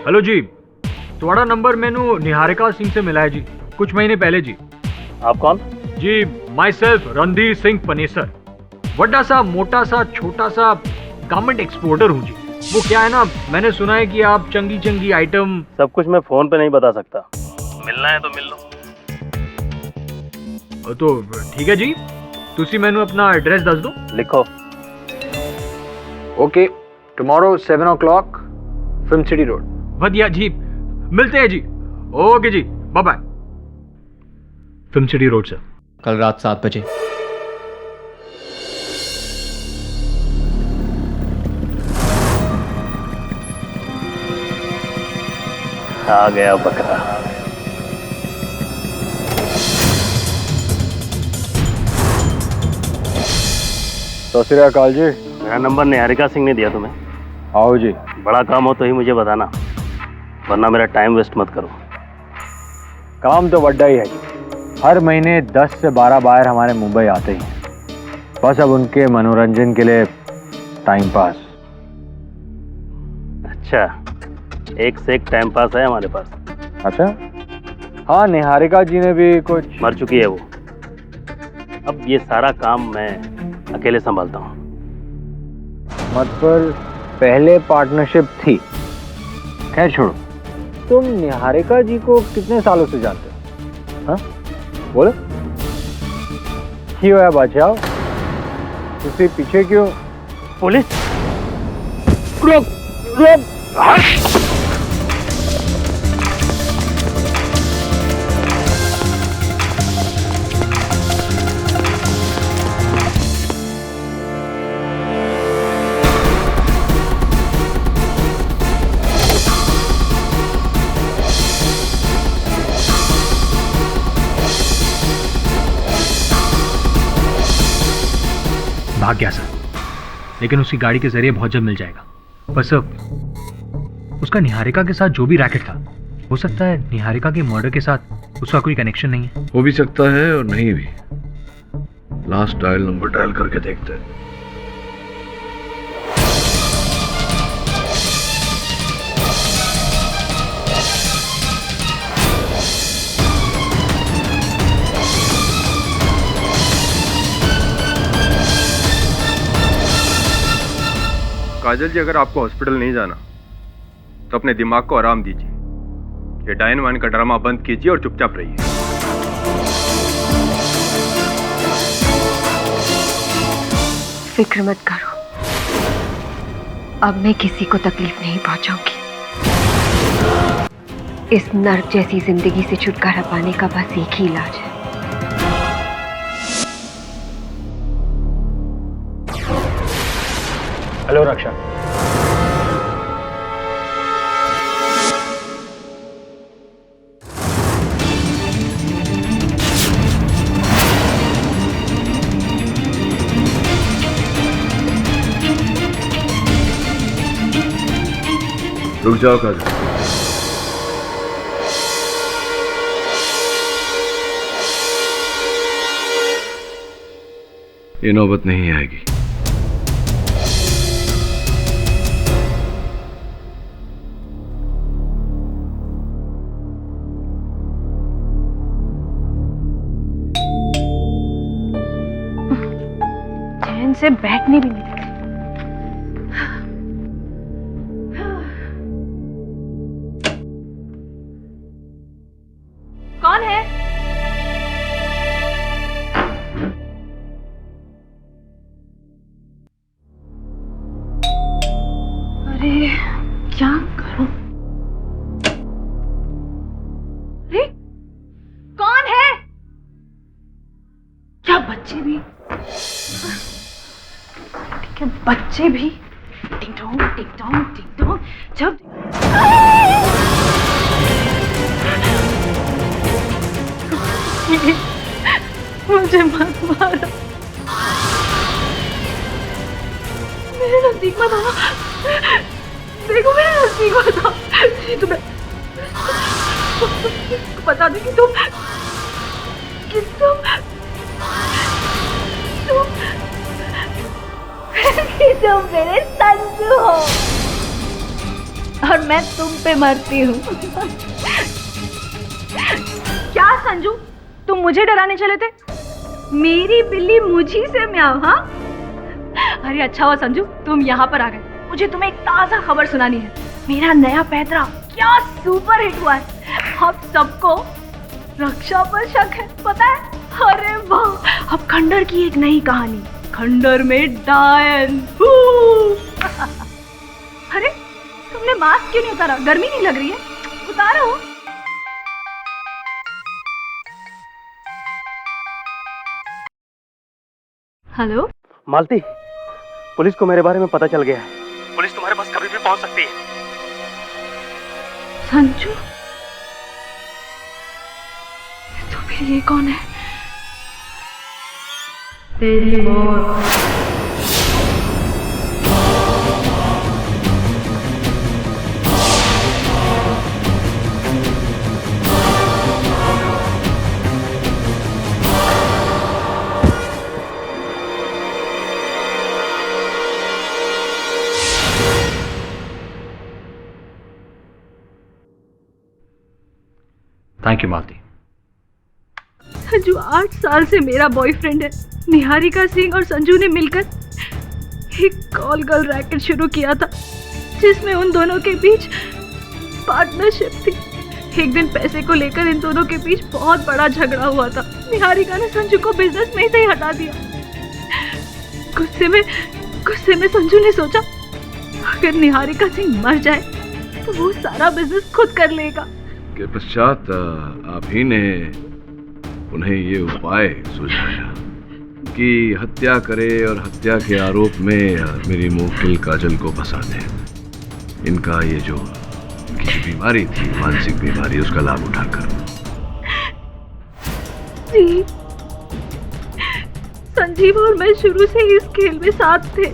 हेलो जी, थोड़ा नंबर मैंने निहारिका सिंह से मिला है जी, कुछ महीने पहले जी।
आप कौन?
जी माई सेल्फ रणधीर सिंह पनेसर। बड़ा सा मोटा सा छोटा सा गारमेंट एक्सपोर्टर हूँ जी। वो क्या है ना, मैंने सुना है कि आप चंगी चंगी आइटम।
सब कुछ मैं फोन पे नहीं बता सकता, मिलना है तो मिल लो।
तो ठीक है जी, तुसी मैंने अपना एड्रेस दस दो।
लिखो। Okay, tomorrow 7 o'clock film city road.
बढ़िया जी, मिलते हैं जी। ओके जी, bye bye. Film city road sir.
कल रात 7 बजे।
आ गया बकरा। तो श्री अकाल जी।
मेरा नंबर निहारिका सिंह ने दिया तुम्हें।
आओ जी।
बड़ा काम हो तो ही मुझे बताना, वरना मेरा टाइम वेस्ट मत करो।
काम तो बड्डा ही है जी। हर महीने 10 से 12 बार हमारे मुंबई आते ही हैं, बस अब उनके मनोरंजन के लिए टाइम पास।
अच्छा, एक से एक टाइम पास है हमारे पास।
अच्छा, हाँ निहारिका जी ने भी कुछ।
मर चुकी है वो। अब ये सारा काम मैं अकेले संभालता हूँ।
मतलब पहले पार्टनरशिप थी। खैर छोड़ो, तुम निहारिका जी को कितने सालों से जानते हो? हाँ बोलो, क्यों है बचाओ? तुसी पीछे क्यों?
पुलिस
रोक रोक।
भाग गया सर, लेकिन उसकी गाड़ी के जरिए बहुत जल्द मिल जाएगा। बस अब उसका निहारिका के साथ जो भी रैकेट था, हो सकता है निहारिका के मर्डर के साथ उसका कोई कनेक्शन नहीं है।
हो भी सकता है और नहीं भी। लास्ट डायल नंबर डायल करके देखते हैं।
काजल जी, अगर आपको हॉस्पिटल नहीं जाना तो अपने दिमाग को आराम दीजिए। ये डायन वाइन का ड्रामा बंद कीजिए और चुपचाप रहिए।
फिक्र मत करो, अब मैं किसी को तकलीफ नहीं पहुंचाऊंगी। इस नर्क जैसी जिंदगी से छुटकारा पाने का बस एक ही इलाज है।
हेलो रक्षा।
रुक जाओ काजल। ये नौबत नहीं आएगी।
चैन से बैठने भी नहीं देते। कौन है? अरे क्या करूं? अरे कौन है? क्या बच्चे भी? क्या बच्चे भी? Tick tock tick tock tick tock. जब मुझे मत मारो, मेरे नजदीक मत आना,
देखो मेरा नसीब था जी, तुम्हें बता दें कि तुम
मेरे संजू हो और मैं तुम पे मरती हूँ।
क्या संजू, तुम मुझे डराने चले थे? मेरी बिल्ली मुझी से म्याऊं, हाँ? अरे अच्छा हुआ संजू तुम यहाँ पर आ गए। मुझे तुम्हें एक ताजा खबर सुनानी है। मेरा नया पैतरा क्या सुपर हिट हुआ है। अब सबको रक्षा पर शक है, पता है? अरे वाह, अब खंडर की एक नई कहानी, खंडर में डायन। अरे तुमने मास्क क्यों नहीं उतारा? गर्मी नहीं लग रही है? उतारो। हेलो
मालती, पुलिस को मेरे बारे में पता चल गया है। पुलिस तुम्हारे पास कभी भी पहुंच सकती है।
संजू, तो फिर ये कौन है? तेरी मौत।
थैंक यू मालती।
संजू 8 साल से मेरा बॉयफ्रेंड है। निहारिका सिंह और संजू ने मिलकर एक कॉल गर्ल रैकेट शुरू किया था, जिसमें उन दोनों के बीच पार्टनरशिप थी। एक दिन पैसे को लेकर इन दोनों के बीच बहुत बड़ा झगड़ा हुआ था। निहारिका ने संजू को बिजनेस में से ही हटा दिया। गुस्से में संजू ने सोचा अगर निहारिका सिंह मर जाए तो वो सारा बिजनेस खुद कर लेगा।
के पश्चात आप ही ने उन्हें ये उपाय सुझाया कि हत्या करे और हत्या के आरोप में मेरी मुवक्किल काजल को फंसा दे। इनका ये जो इनकी बीमारी थी, मानसिक बीमारी, उसका लाभ उठाकर।
जी, संजीव और मैं शुरू से इस खेल में साथ थे।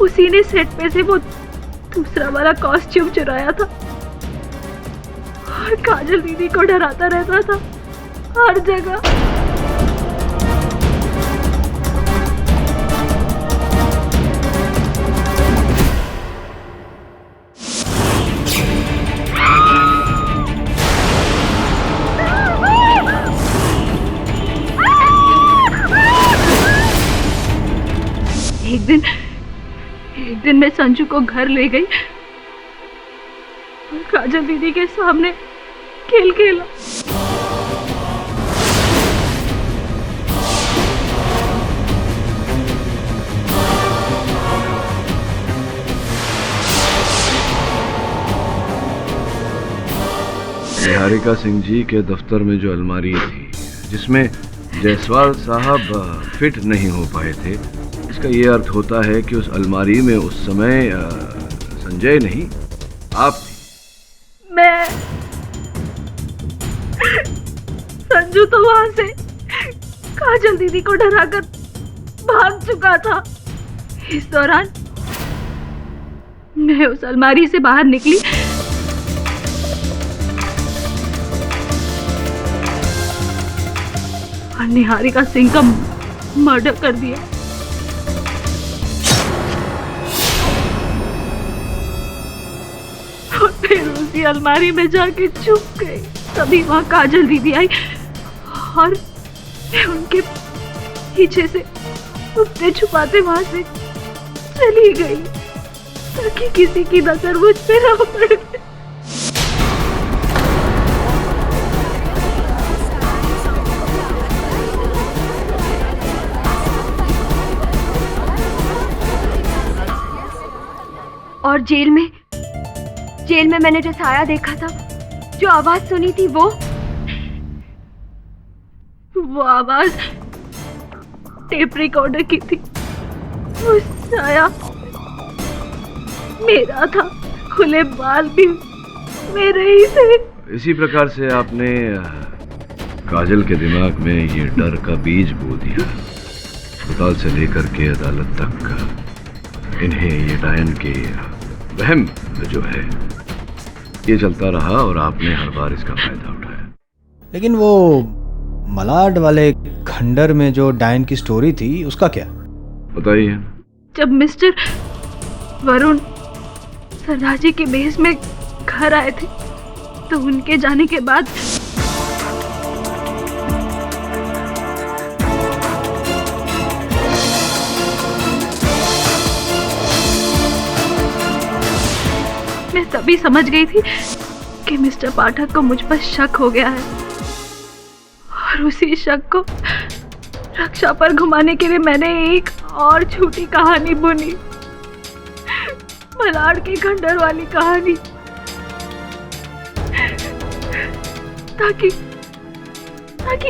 उसी ने सेट पे से वो दूसरा वाला कॉस्ट्यूम चुराया था और काजल दीदी को डराता रहता था हर जगह। एक दिन मैं संजू को घर ले गई और काजल दीदी के सामने खेल खेला।
निहारिका सिंह जी के दफ्तर में जो अलमारी थी जिसमें जायसवाल साहब फिट नहीं हो पाए थे, इसका ये अर्थ होता है कि उस अलमारी में उस समय संजय नहीं, आप थी।
मैं संजू तो वहां से काजल दीदी को डराकर भाग चुका था। इस दौरान मैं उस अलमारी से बाहर निकली और निहारिका सिंह का मर्डर कर दिया। और फिर उसी अलमारी में जाके छुप गई। तभी वहां काजल दीदी आई और मैं उनके पीछे से छुपते छुपाते वहां से चली गई ताकि किसी की नजर मुझ पे न पड़े।
और जेल में मैंने जो साया देखा था, जो आवाज सुनी थी, वो
आवाज टेप रिकॉर्डर की थी। वो साया मेरा था, खुले बाल भी मेरे ही थे।
इसी प्रकार से आपने काजल के दिमाग में ये डर का बीज बो दिया। अस्पताल से लेकर के अदालत तक इन्हें ये डायन के वहम जो है ये चलता रहा और आपने हर बार इसका फायदा उठाया।
लेकिन वो मलाड वाले खंडर में जो डायन की स्टोरी थी उसका क्या?
बताइए।
जब मिस्टर वरुण सरदार जी के बेस में घर आए थे तो उनके जाने के बाद मैं तभी समझ गई थी कि मिस्टर पाठक को मुझ पर शक हो गया है और उसी शक को रक्षा पर घुमाने के लिए मैंने एक और झूठी कहानी बुनी, मलाड के खंडर वाली कहानी, ताकि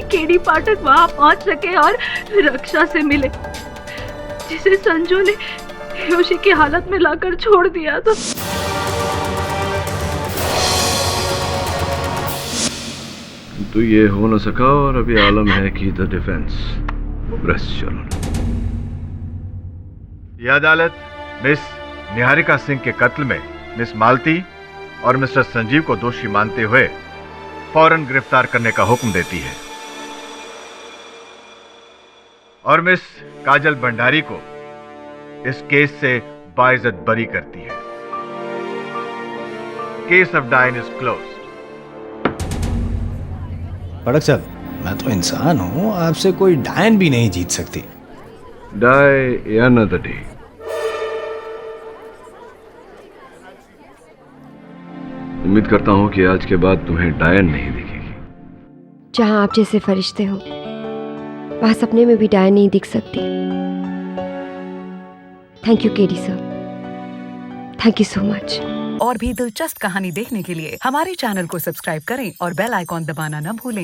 केडी पाठक वहां पहुंच सके और रक्षा से मिले, जिसे संजू ने हिरोशी की हालत में लाकर छोड़ दिया था।
तो ये हो न सका और अभी आलम है कि द डिफेंस प्रेस चलो।
यह अदालत मिस निहारिका सिंह के कत्ल में मिस मालती और मिस्टर संजीव को दोषी मानते हुए फौरन गिरफ्तार करने का हुक्म देती है और मिस काजल भंडारी को इस केस से बाइज्जत बरी करती है। केस ऑफ डायन इज क्लोज्ड।
पड़क साहब, मैं तो इंसान हूँ, आपसे कोई डायन भी नहीं जीत सकती।
Die another day. उम्मीद करता हूँ कि आज के बाद तुम्हें डायन नहीं दिखेगी।
जहां आप जैसे फरिश्ते हो वहां सपने में भी डायन नहीं दिख सकती। Thank you KD sir, thank you so much.
और भी दिलचस्प कहानी देखने के लिए हमारे चैनल को सब्सक्राइब करें और बेल आइकॉन दबाना न भूलें।